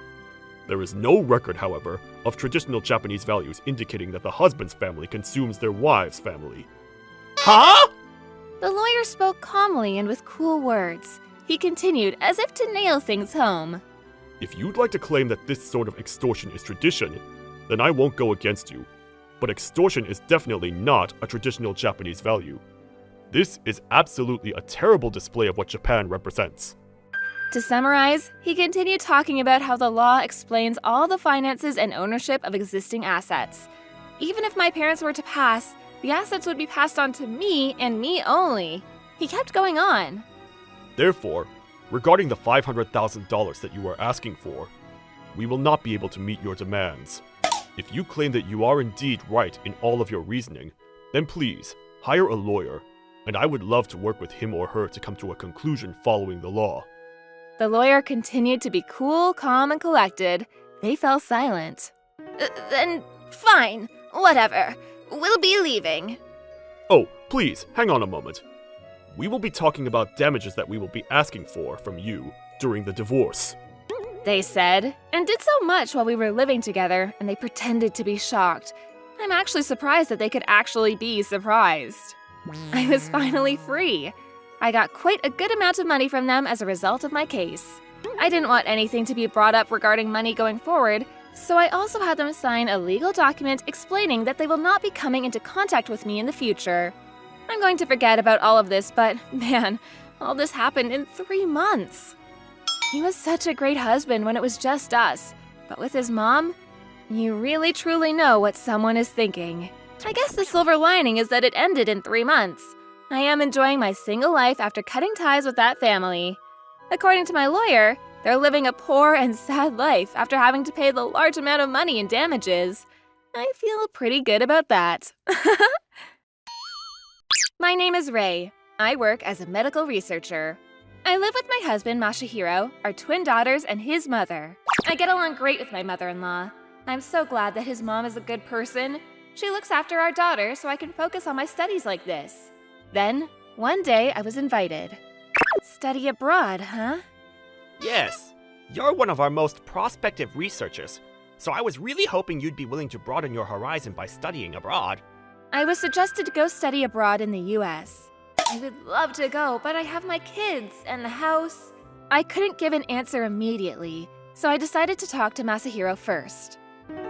C: There is no record, however, of traditional Japanese values indicating that the husband's family consumes their wife's family. Huh?
I: The lawyer spoke calmly and with cool words. He continued as if to nail things home.
C: If you'd like to claim that this sort of extortion is tradition, then I won't go against you. But extortion is definitely not a traditional Japanese value. This is absolutely a terrible display of what Japan represents.
I: To summarize, he continued talking about how the law explains all the finances and ownership of existing assets. Even if my parents were to pass, the assets would be passed on to me and me only. He kept going on.
C: Therefore, regarding the $500,000 that you are asking for, we will not be able to meet your demands. If you claim that you are indeed right in all of your reasoning, then please, hire a lawyer, and I would love to work with him or her to come to a conclusion following the law.
I: The lawyer continued to be cool, calm, and collected. They fell silent. Then, fine. Whatever. We'll be leaving.
C: Oh, please, hang on a moment. We will be talking about damages that we will be asking for from you during the divorce.
I: They said, and did so much while we were living together, and they pretended to be shocked. I'm actually surprised that they could actually be surprised. I was finally free. I got quite a good amount of money from them as a result of my case. I didn't want anything to be brought up regarding money going forward, So I also had them sign a legal document explaining that they will not be coming into contact with me in the future. I'm going to forget about all of this, but man, all this happened in 3 months. He was such a great husband when it was just us, but with his mom, you really truly know what someone is thinking. I guess the silver lining is that it ended in 3 months. I am enjoying my single life after cutting ties with that family. According to my lawyer, they're living a poor and sad life after having to pay the large amount of money in damages. I feel pretty good about that. My name is Ray. I work as a medical researcher. I live with my husband, Masahiro, our twin daughters, and his mother. I get along great with my mother-in-law. I'm so glad that his mom is a good person. She looks after our daughter so I can focus on my studies like this. Then, one day I was invited. Study abroad, huh?
D: Yes, you're one of our most prospective researchers, so I was really hoping you'd be willing to broaden your horizon by studying abroad.
I: I was suggested to go study abroad in the US. I would love to go, but I have my kids and the house. I couldn't give an answer immediately, so I decided to talk to Masahiro first.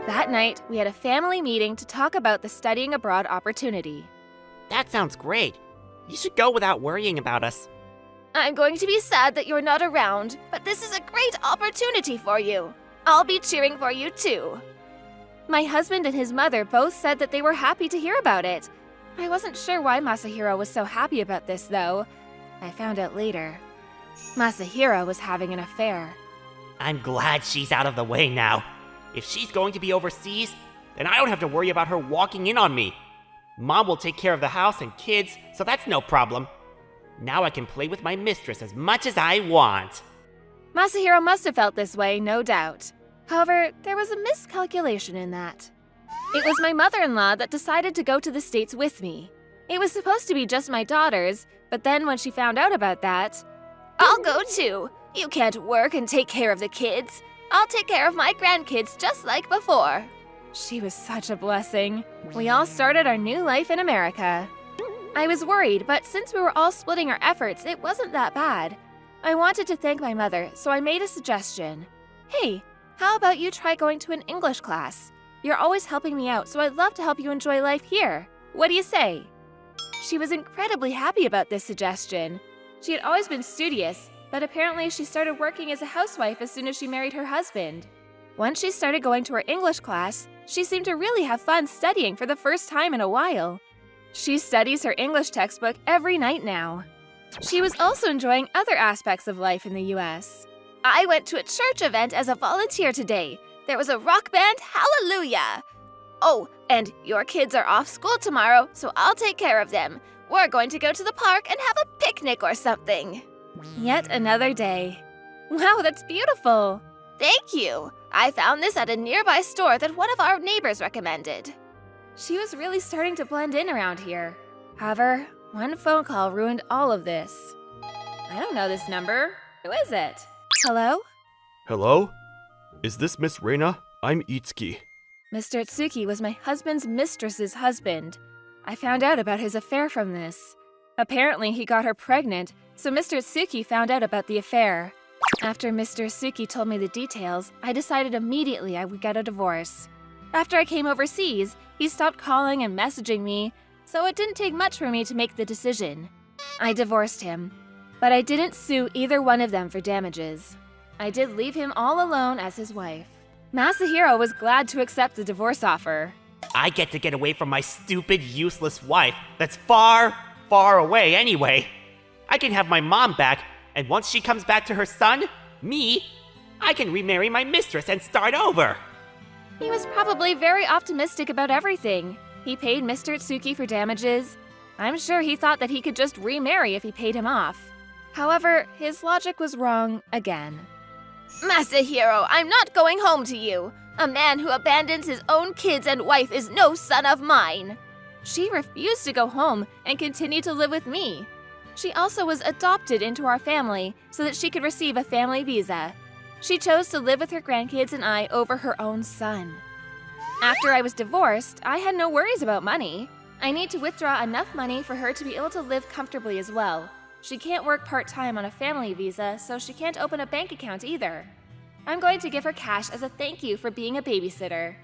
I: That night, we had a family meeting to talk about the studying abroad opportunity.
D: That sounds great. You should go without worrying about us.
I: I'm going to be sad that you're not around, but this is a great opportunity for you. I'll be cheering for you too. My husband and his mother both said that they were happy to hear about it. I wasn't sure why Masahiro was so happy about this, though. I found out later. Masahiro was having an affair.
D: I'm glad she's out of the way now. If she's going to be overseas, then I don't have to worry about her walking in on me. Mom will take care of the house and kids, so that's no problem. Now I can play with my mistress as much as I want.
I: Masahiro must have felt this way, no doubt. However, there was a miscalculation in that. It was my mother-in-law that decided to go to the States with me. It was supposed to be just my daughters, but then when she found out about that, I'll go too. You can't work and take care of the kids. I'll take care of my grandkids just like before. She was such a blessing. We all started our new life in America. I was worried, but since we were all splitting our efforts, it wasn't that bad. I wanted to thank my mother, so I made a suggestion. Hey, how about you try going to an English class? You're always helping me out, so I'd love to help you enjoy life here. What do you say? She was incredibly happy about this suggestion. She had always been studious, but apparently she started working as a housewife as soon as she married her husband. Once she started going to her English class, she seemed to really have fun studying for the first time in a while. She studies her English textbook every night now. She was also enjoying other aspects of life in the US. I went to a church event as a volunteer today. There was a rock band, hallelujah! Oh, and your kids are off school tomorrow, so I'll take care of them. We're going to go to the park and have a picnic or something. Yet another day. Wow, that's beautiful! Thank you! I found this at a nearby store that one of our neighbors recommended. She was really starting to blend in around here. However, one phone call ruined all of this. I don't know this number. Who is it? Hello?
C: Hello? Is this Miss Reina? I'm Itsuki.
I: Mr. Itsuki was my husband's mistress's husband. I found out about his affair from this. Apparently, he got her pregnant, so Mr. Itsuki found out about the affair. After Mr. Itsuki told me the details, I decided immediately I would get a divorce. After I came overseas, he stopped calling and messaging me, so it didn't take much for me to make the decision. I divorced him, but I didn't sue either one of them for damages. I did leave him all alone as his wife. Masahiro was glad to accept the divorce offer.
D: I get away from my stupid, useless wife that's far, far away anyway. I can have my mom back, and once she comes back to her son, me, I can remarry my mistress and start over.
I: He was probably very optimistic about everything. He paid Mr. Itsuki for damages. I'm sure he thought that he could just remarry if he paid him off. However, his logic was wrong again. Masahiro, I'm not going home to you. A man who abandons his own kids and wife is no son of mine. She refused to go home and continue to live with me. She also was adopted into our family so that she could receive a family visa. She chose to live with her grandkids and I over her own son. After I was divorced, I had no worries about money. I need to withdraw enough money for her to be able to live comfortably as well. She can't work part-time on a family visa, so she can't open a bank account either. I'm going to give her cash as a thank you for being a babysitter.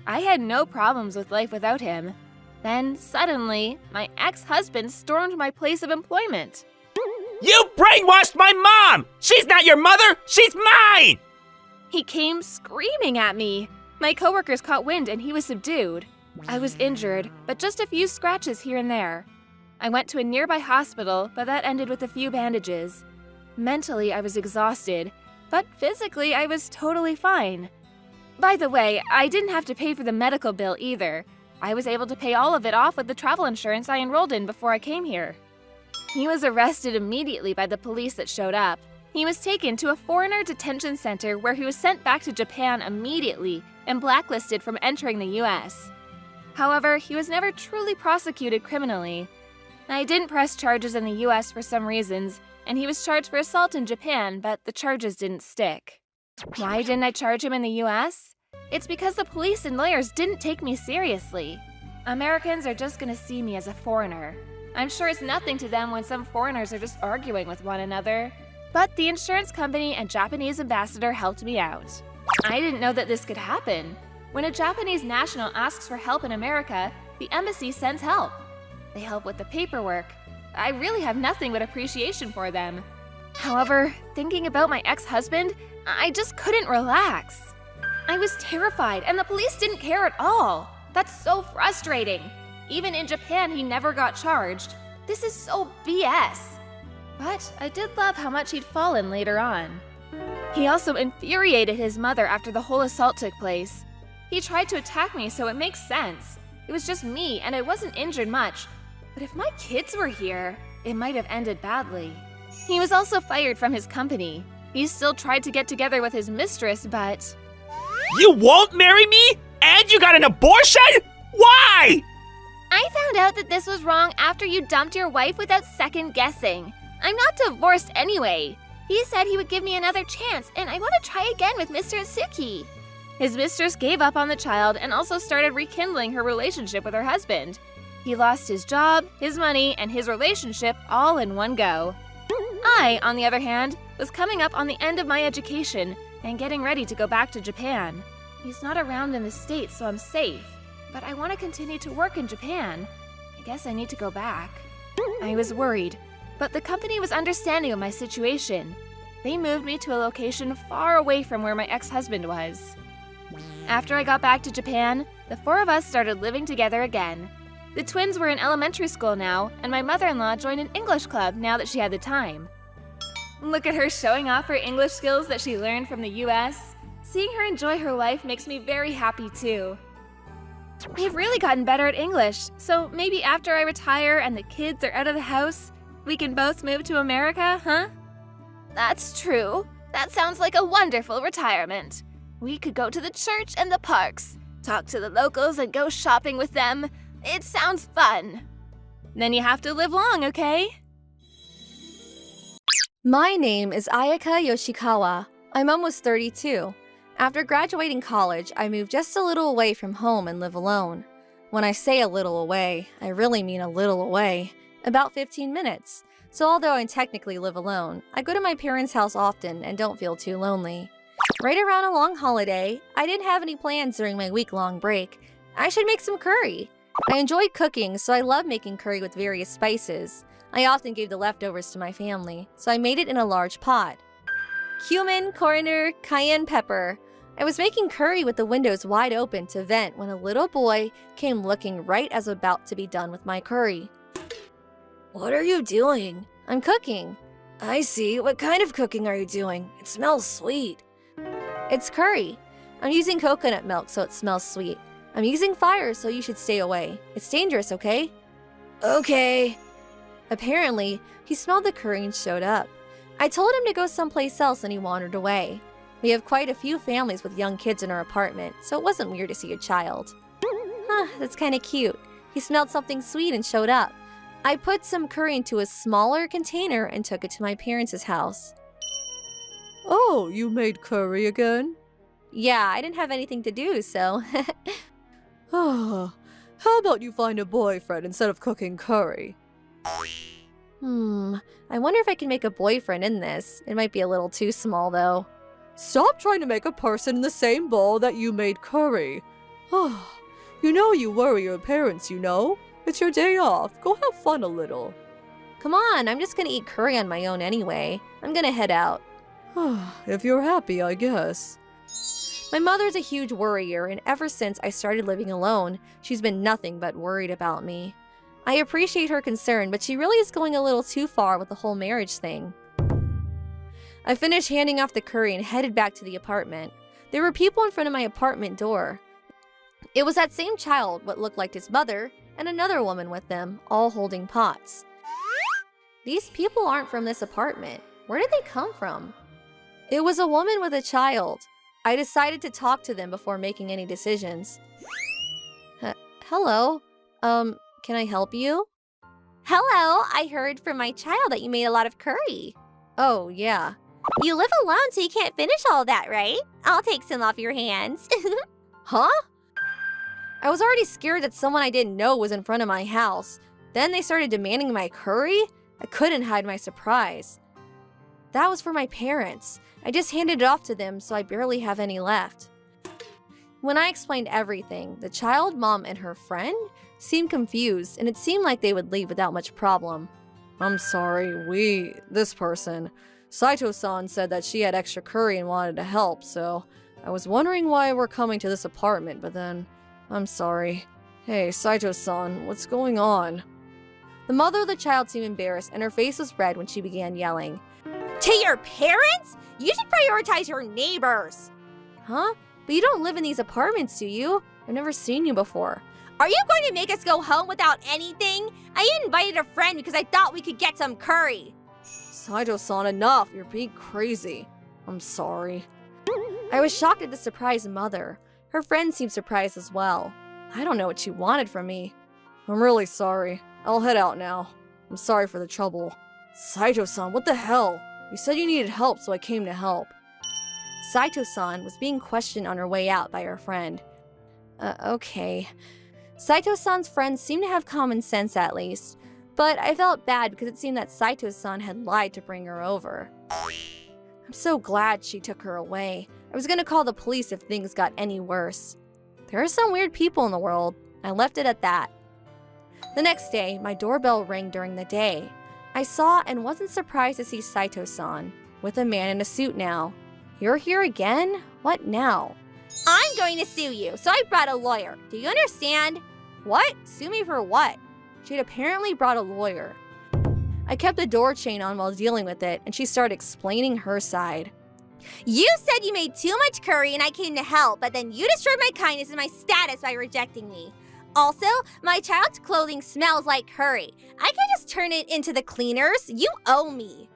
I: I had no problems with life without him. Then, suddenly, my ex-husband stormed my place of employment.
D: You brainwashed my mom! She's not your mother! She's mine!
I: He came screaming at me. My coworkers caught wind and he was subdued. I was injured, but just a few scratches here and there. I went to a nearby hospital, but that ended with a few bandages. Mentally, I was exhausted, but physically, I was totally fine. By the way, I didn't have to pay for the medical bill either. I was able to pay all of it off with the travel insurance I enrolled in before I came here. He was arrested immediately by the police that showed up. He was taken to a foreigner detention center where he was sent back to Japan immediately and blacklisted from entering the US. However, he was never truly prosecuted criminally. I didn't press charges in the US for some reasons, and he was charged for assault in Japan, but the charges didn't stick. Why didn't I charge him in the US? It's because the police and lawyers didn't take me seriously. Americans are just gonna see me as a foreigner. I'm sure it's nothing to them when some foreigners are just arguing with one another. But the insurance company and Japanese ambassador helped me out. I didn't know that this could happen. When a Japanese national asks for help in America, the embassy sends help. They help with the paperwork. I really have nothing but appreciation for them. However, thinking about my ex-husband, I just couldn't relax. I was terrified, and the police didn't care at all. That's so frustrating. Even in Japan, he never got charged. This is so BS. But I did love how much he'd fallen later on. He also infuriated his mother after the whole assault took place. He tried to attack me, so it makes sense. It was just me, and I wasn't injured much. But if my kids were here, it might have ended badly. He was also fired from his company. He still tried to get together with his mistress, but...
D: You won't marry me? And you got an abortion? Why?
H: I found out that this was wrong after you dumped your wife without second guessing. I'm not divorced anyway. He said he would give me another chance, and I want to try again with Mr. Suki.
I: His mistress gave up on the child and also started rekindling her relationship with her husband. He lost his job, his money, and his relationship all in one go. I, on the other hand, was coming up on the end of my education and getting ready to go back to Japan. He's not around in the States, so I'm safe. But I want to continue to work in Japan. I guess I need to go back. I was worried, but the company was understanding of my situation. They moved me to a location far away from where my ex-husband was. After I got back to Japan, the four of us started living together again. The twins were in elementary school now, and my mother-in-law joined an English club now that she had the time. Look at her showing off her English skills that she learned from the US. Seeing her enjoy her life makes me very happy too. We've really gotten better at English, so maybe after I retire and the kids are out of the house, we can both move to America, huh?
H: That's true. That sounds like a wonderful retirement. We could go to the church and the parks, talk to the locals and go shopping with them. It sounds fun.
I: Then you have to live long, okay?
A: My name is Ayaka Yoshikawa. I'm almost 32. After graduating college, I moved just a little away from home and live alone. When I say a little away, I really mean a little away. About 15 minutes. So although I technically live alone, I go to my parents' house often and don't feel too lonely. Right around a long holiday, I didn't have any plans during my week-long break. I should make some curry. I enjoy cooking, so I love making curry with various spices. I often gave the leftovers to my family, so I made it in a large pot. Cumin, coriander, cayenne pepper. I was making curry with the windows wide open to vent when a little boy came looking right as about to be done with my curry.
J: What are you doing?
A: I'm cooking.
J: I see. What kind of cooking are you doing? It smells sweet.
A: It's curry. I'm using coconut milk so it smells sweet. I'm using fire so you should stay away. It's dangerous, okay?
J: Okay.
A: Apparently, he smelled the curry and showed up. I told him to go someplace else and he wandered away. We have quite a few families with young kids in our apartment, so it wasn't weird to see a child. Huh, that's kinda cute. He smelled something sweet and showed up. I put some curry into a smaller container and took it to my parents' house.
B: Oh, you made curry again?
A: Yeah, I didn't have anything to do, so...
B: Oh, how about you find a boyfriend instead of cooking curry?
A: I wonder if I can make a boyfriend in this. It might be a little too small, though.
B: Stop trying to make a person in the same bowl that you made curry. You know you worry your parents, you know? It's your day off. Go have fun a little.
A: Come on, I'm just gonna eat curry on my own anyway. I'm gonna head out.
B: If you're happy, I guess.
A: My mother's a huge worrier, and ever since I started living alone, she's been nothing but worried about me. I appreciate her concern, but she really is going a little too far with the whole marriage thing. I finished handing off the curry and headed back to the apartment. There were people in front of my apartment door. It was that same child, what looked like his mother, and another woman with them, all holding pots. These people aren't from this apartment. Where did they come from? It was a woman with a child. I decided to talk to them before making any decisions. Hello? Can I help you?
E: Hello, I heard from my child that you made a lot of curry.
A: Oh, yeah.
E: You live alone, so you can't finish all that, right? I'll take some off your hands.
A: Huh? I was already scared that someone I didn't know was in front of my house. Then they started demanding my curry? I couldn't hide my surprise. That was for my parents. I just handed it off to them, so I barely have any left. When I explained everything, the child, mom, and her friend seemed confused, and it seemed like they would leave without much problem.
B: I'm sorry, this person. Saito-san said that she had extra curry and wanted to help, so I was wondering why we're coming to this apartment, but then, I'm sorry. Hey, Saito-san, what's going on?
A: The mother of the child seemed embarrassed, and her face was red when she began yelling.
E: To your parents? You should prioritize your neighbors.
A: Huh? But you don't live in these apartments, do you? I've never seen you before.
E: Are you going to make us go home without anything? I invited a friend because I thought we could get some curry.
B: Saito-san, enough. You're being crazy. I'm sorry.
A: I was shocked at the surprised mother. Her friend seemed surprised as well. I don't know what she wanted from me.
B: I'm really sorry. I'll head out now. I'm sorry for the trouble. Saito-san, what the hell? You said you needed help, so I came to help.
A: Saito-san was being questioned on her way out by her friend. Okay. Saito-san's friends seemed to have common sense at least, but I felt bad because it seemed that Saito-san had lied to bring her over. I'm so glad she took her away. I was gonna call the police if things got any worse. There are some weird people in the world. I left it at that. The next day, my doorbell rang during the day. I saw and wasn't surprised to see Saito-san, with a man in a suit now. You're here again? What now?
E: I'm going to sue you, so I brought a lawyer. Do you understand?
A: What? Sue me for what? She had apparently brought a lawyer. I kept the door chain on while dealing with it, and she started explaining her side.
E: You said you made too much curry and I came to help, but then you destroyed my kindness and my status by rejecting me. Also, my child's clothing smells like curry. I can't just turn it into the cleaners. You owe me.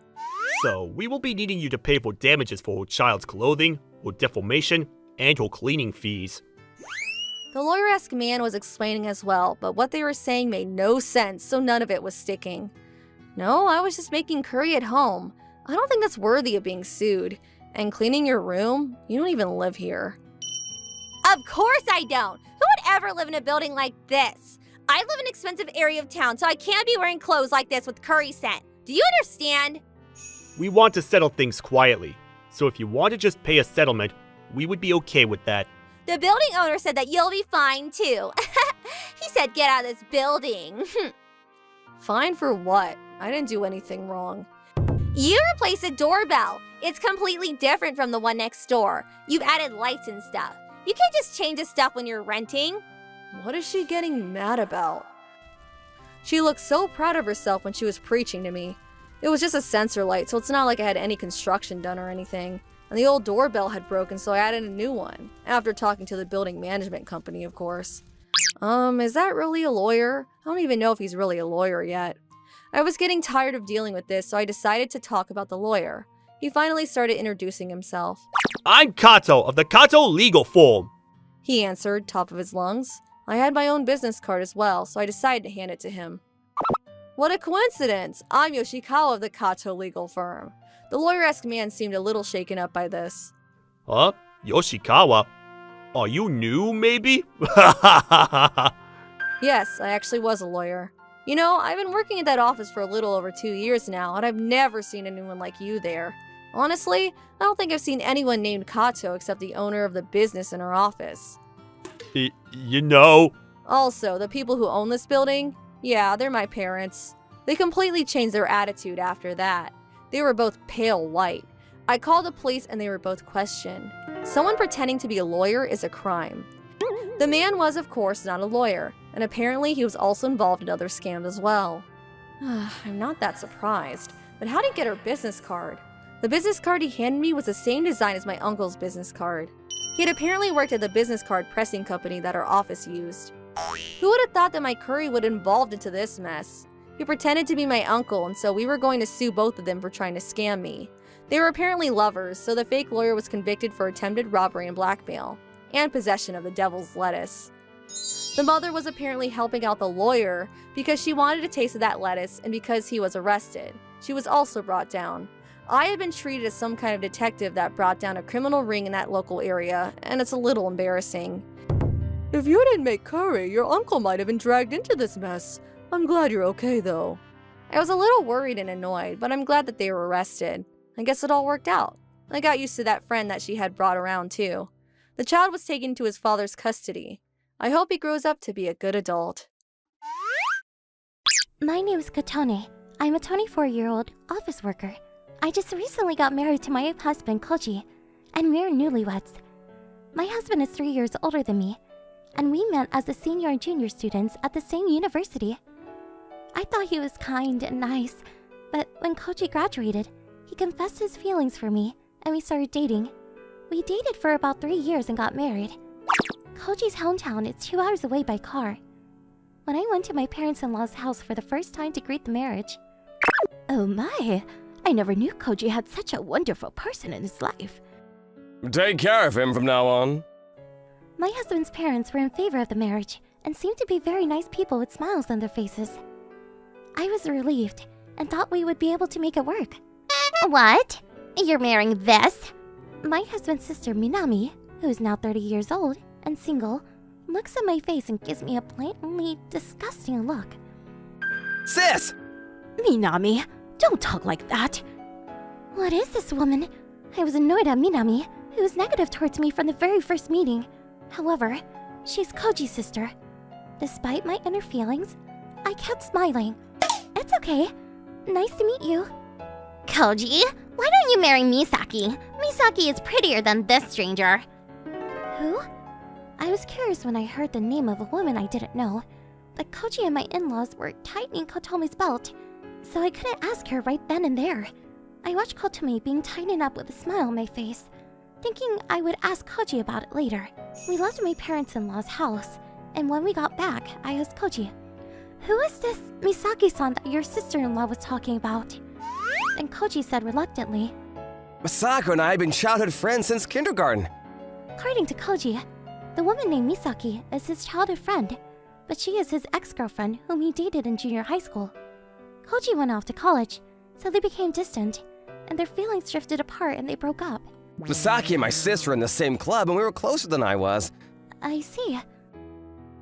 C: So, we will be needing you to pay for damages for her child's clothing, or defamation, and her cleaning fees.
A: The lawyer-esque man was explaining as well, but what they were saying made no sense, so none of it was sticking. No, I was just making curry at home. I don't think that's worthy of being sued. And cleaning your room? You don't even live here.
E: Of course I don't. Who would ever live in a building like this? I live in an expensive area of town, so I can't be wearing clothes like this with curry scent. Do you understand?
C: We want to settle things quietly, so if you want to just pay a settlement, we would be okay with that.
E: The building owner said that you'll be fine too. He said get out of this building.
A: Fine for what? I didn't do anything wrong.
E: You replaced a doorbell. It's completely different from the one next door. You've added lights and stuff. You can't just change the stuff when you're renting.
A: What is she getting mad about? She looked so proud of herself when she was preaching to me. It was just a sensor light, so it's not like I had any construction done or anything. And the old doorbell had broken, so I added a new one. After talking to the building management company, of course. Is that really a lawyer? I don't even know if he's really a lawyer yet. I was getting tired of dealing with this, so I decided to talk about the lawyer. He finally started introducing himself.
C: I'm Kato of the Kato Legal Firm.
A: He answered, top of his lungs. I had my own business card as well, so I decided to hand it to him. What a coincidence! I'm Yoshikawa of the Kato Legal Firm. The lawyer-esque man seemed a little shaken up by this.
C: Huh? Yoshikawa? Are you new, maybe?
A: Yes, I actually was a lawyer. You know, I've been working at that office for a little over 2 years now, and I've never seen anyone like you there.
B: Honestly, I don't think I've seen anyone named Kato except the owner of the business in her office.
C: You know...
B: Also, the people who own this building? Yeah, they're my parents. They completely changed their attitude after that. They were both pale white. I called the police and they were both questioned. Someone pretending to be a lawyer is a crime. The man was, of course, not a lawyer, and apparently he was also involved in other scams as well. I'm not that surprised, but how did he get her business card? The business card he handed me was the same design as my uncle's business card. He had apparently worked at the business card pressing company that our office used. Who would have thought that my curry would involved into this mess? He pretended to be my uncle, and so we were going to sue both of them for trying to scam me. They were apparently lovers, so the fake lawyer was convicted for attempted robbery and blackmail, and possession of the devil's lettuce. The mother was apparently helping out the lawyer because she wanted a taste of that lettuce and because he was arrested. She was also brought down. I had been treated as some kind of detective that brought down a criminal ring in that local area, and it's a little embarrassing. If you didn't make curry, your uncle might have been dragged into this mess. I'm glad you're okay, though. I was a little worried and annoyed, but I'm glad that they were arrested. I guess it all worked out. I got used to that friend that she had brought around, too. The child was taken to his father's custody. I hope he grows up to be a good adult.
E: My name is Katone. I'm a 24-year-old office worker. I just recently got married to my husband, Koji, and we're newlyweds. My husband is 3 years older than me, and we met as the senior and junior students at the same university. I thought he was kind and nice, but when Koji graduated, he confessed his feelings for me, and we started dating. We dated for about 3 years and got married. Koji's hometown is 2 hours away by car. When I went to my parents-in-law's house for the first time to greet the marriage... Oh my, I never knew Koji had such a wonderful person in his life.
F: Take care of him from now on.
E: My husband's parents were in favor of the marriage and seemed to be very nice people with smiles on their faces. I was relieved and thought we would be able to make it work.
G: What? You're marrying this?
E: My husband's sister, Minami, who is now 30 years old and single, looks at my face and gives me a blatantly disgusting look.
F: Sis!
E: Minami, don't talk like that. What is this woman? I was annoyed at Minami, who was negative towards me from the very first meeting. However, she's Koji's sister. Despite my inner feelings, I kept smiling. It's okay. Nice to meet you.
G: Koji, why don't you marry Misaki? Misaki is prettier than this stranger.
E: Who? I was curious when I heard the name of a woman I didn't know, but Koji and my in-laws were tightening Kotome's belt, so I couldn't ask her right then and there. I watched Kotome being tightened up with a smile on my face, thinking I would ask Koji about it later. We left my parents-in-law's house, and when we got back, I asked Koji, "Who is this Misaki-san that your sister-in-law was talking about?" And Koji said reluctantly,
F: Masako and I have been childhood friends since kindergarten.
E: According to Koji, the woman named Misaki is his childhood friend, but she is his ex-girlfriend whom he dated in junior high school. Koji went off to college, so they became distant, and their feelings drifted apart and they broke up.
F: Masaki and my sister are in the same club and we were closer than I was.
E: I see.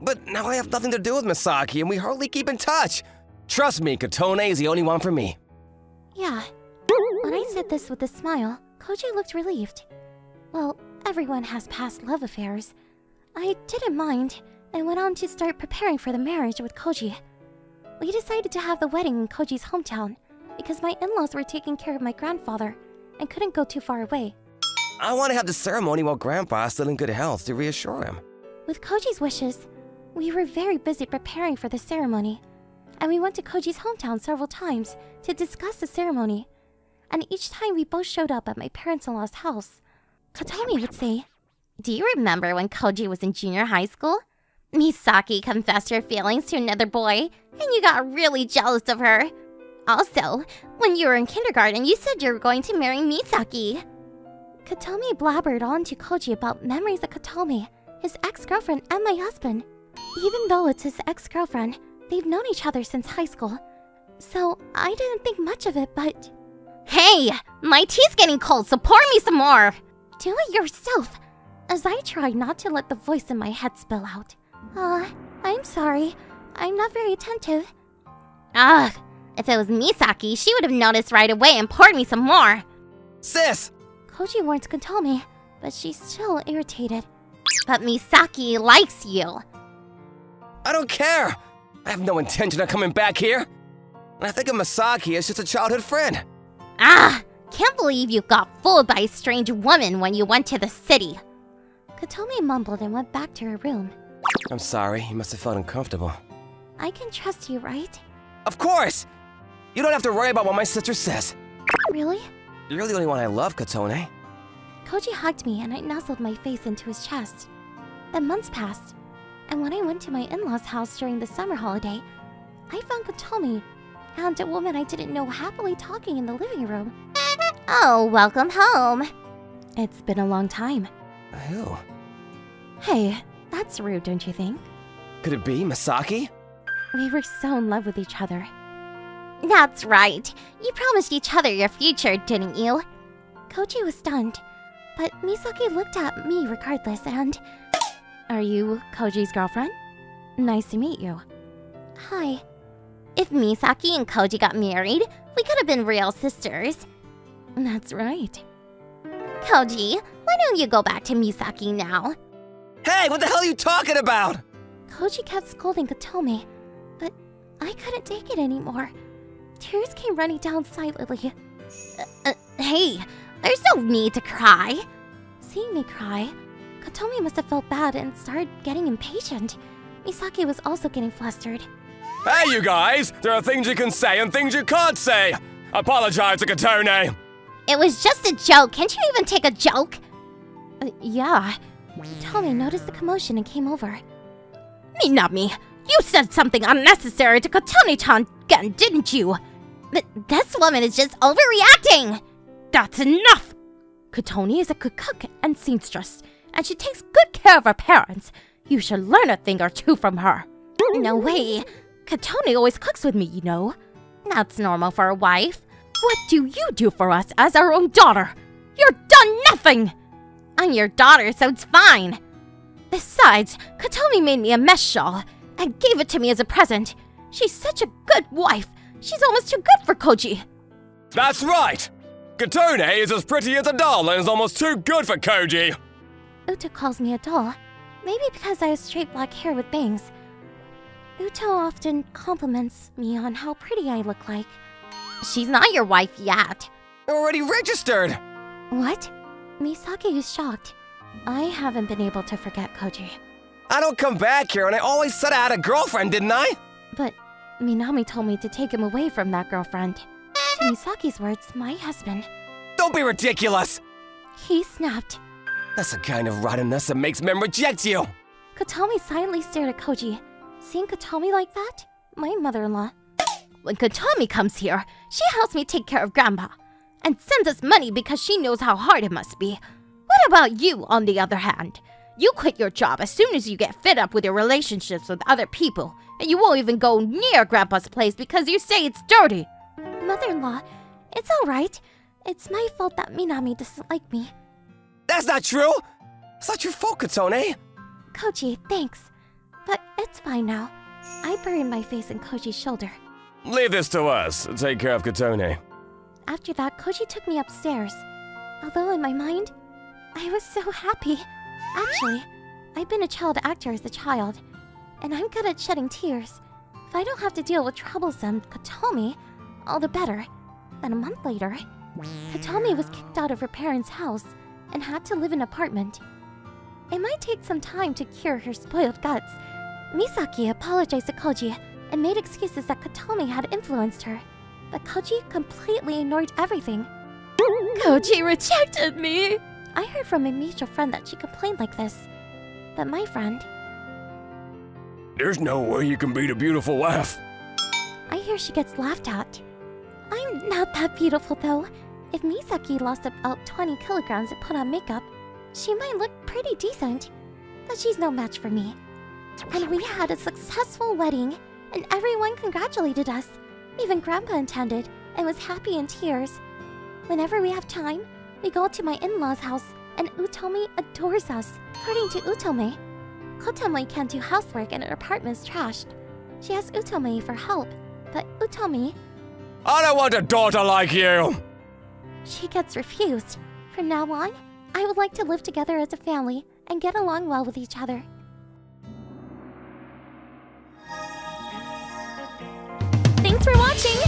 F: But now I have nothing to do with Masaki and we hardly keep in touch. Trust me, Katone is the only one for me.
E: Yeah. When I said this with a smile, Koji looked relieved. Well, everyone has past love affairs. I didn't mind and went on to start preparing for the marriage with Koji. We decided to have the wedding in Koji's hometown because my in-laws were taking care of my grandfather and couldn't go too far away.
F: I want to have the ceremony while Grandpa is still in good health to reassure him.
E: With Koji's wishes, we were very busy preparing for the ceremony, and we went to Koji's hometown several times to discuss the ceremony. And each time we both showed up at my parents-in-law's house, Katami would say,
G: Do you remember when Koji was in junior high school? Misaki confessed her feelings to another boy, and you got really jealous of her. Also, when you were in kindergarten, you said you were going to marry Misaki.
E: Katami blabbered on to Koji about memories of Katami, his ex-girlfriend, and my husband. Even though it's his ex-girlfriend, they've known each other since high school. So I didn't think much of it, but...
G: Hey, my tea's getting cold, so pour me some more.
E: Do it yourself, as I try not to let the voice in my head spill out. I'm sorry. I'm not very attentive.
G: Ugh, if it was Misaki, she would have noticed right away and poured me some more.
F: Sis!
E: Koji warns Kotomi, but she's still irritated. But Misaki likes you.
F: I don't care! I have no intention of coming back here. And I think of Misaki as just a childhood friend.
E: Ah! Can't believe you got fooled by a strange woman when you went to the city. Kotomi mumbled and went back to her room.
F: I'm sorry, you must have felt uncomfortable.
E: I can trust you, right?
F: Of course! You don't have to worry about what my sister says.
E: Really?
F: You're the only one I love, Kotone.
E: Koji hugged me and I nuzzled my face into his chest. Then months passed, and when I went to my in-laws' house during the summer holiday, I found Kotomi and a woman I didn't know happily talking in the living room. Oh, welcome home. It's been a long time.
F: Who?
E: Hey, that's rude, don't you think?
F: Could it be Misaki?
E: We were so in love with each other. That's right. You promised each other your future, didn't you? Koji was stunned, but Misaki looked at me regardless and... Are you Koji's girlfriend? Nice to meet you. Hi. If Misaki and Koji got married, we could have been real sisters. That's right. Koji, why don't you go back to Misaki now?
F: Hey, what the hell are you talking about?
E: Koji kept scolding Kotomi, but I couldn't take it anymore. Tears came running down silently. Hey, there's no need to cry. Seeing me cry, Kotomi must have felt bad and started getting impatient. Misaki was also getting flustered.
F: Hey, you guys! There are things you can say and things you can't say! Apologize to Kotone!
E: It was just a joke. Can't you even take a joke? Yeah. Kotomi noticed the commotion and came over. Minami, you said something unnecessary to Kotone-chan again, didn't you? This woman is just overreacting! That's enough! Kotone is a good cook and seamstress, and she takes good care of her parents. You should learn a thing or two from her. No way. Kotone always cooks with me, you know. That's normal for a wife. What do you do for us as our own daughter? You're done nothing! I'm your daughter, so it's fine. Besides, Kotomi made me a mesh shawl and gave it to me as a present. She's such a good wife. She's almost too good for Koji.
F: That's right! Kotone is as pretty as a doll and is almost too good for Koji!
E: Uto calls me a doll. Maybe because I have straight black hair with bangs. Uto often compliments me on how pretty I look like. She's not your wife yet.
F: Already registered!
E: What? Misaki is shocked. I haven't been able to forget Koji.
F: I don't come back here and I always said I had a girlfriend, didn't I?
E: But Minami told me to take him away from that girlfriend. To Misaki's words, my husband.
F: Don't be ridiculous!
E: He snapped.
F: That's the kind of rottenness that makes men reject you!
E: Kotomi silently stared at Koji. Seeing Kotomi like that? My mother-in-law. When Kotomi comes here, she helps me take care of Grandpa. And sends us money because she knows how hard it must be. What about you, on the other hand? You quit your job as soon as you get fed up with your relationships with other people. And you won't even go near Grandpa's place because you say it's dirty. Mother-in-law, it's alright. It's my fault that Minami doesn't like me.
F: That's not true! It's not your fault, Kotone!
E: Koji, thanks. But it's fine now. I buried my face in Koji's shoulder.
F: Leave this to us. Take care of Kotone.
E: After that, Koji took me upstairs. Although in my mind, I was so happy. Actually, I've been a child actor as a child, and I'm good at shedding tears. If I don't have to deal with troublesome Kotomi, all the better. Then a month later, Kotomi was kicked out of her parents' house and had to live in an apartment. It might take some time to cure her spoiled guts. Misaki apologized to Koji and made excuses that Kotomi had influenced her. But Koji completely ignored everything. Koji rejected me! I heard from a mutual friend that she complained like this. But my friend...
F: There's no way you can beat a beautiful wife.
E: I hear she gets laughed at. I'm not that beautiful though. If Misaki lost about 20 kilograms and put on makeup, she might look pretty decent. But she's no match for me. And we had a successful wedding, and everyone congratulated us. Even Grandpa attended and was happy in tears. Whenever we have time, we go to my in-laws' house, and Utomi adores us. According to Utome, Kotomi can't do housework and her apartment is trashed. She asks Utome for help, but Utomi...
F: I don't want a daughter like you!
E: she gets refused. From now on, I would like to live together as a family and get along well with each other.
H: Thanks for watching!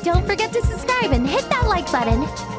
E: Don't forget to subscribe and hit that like button.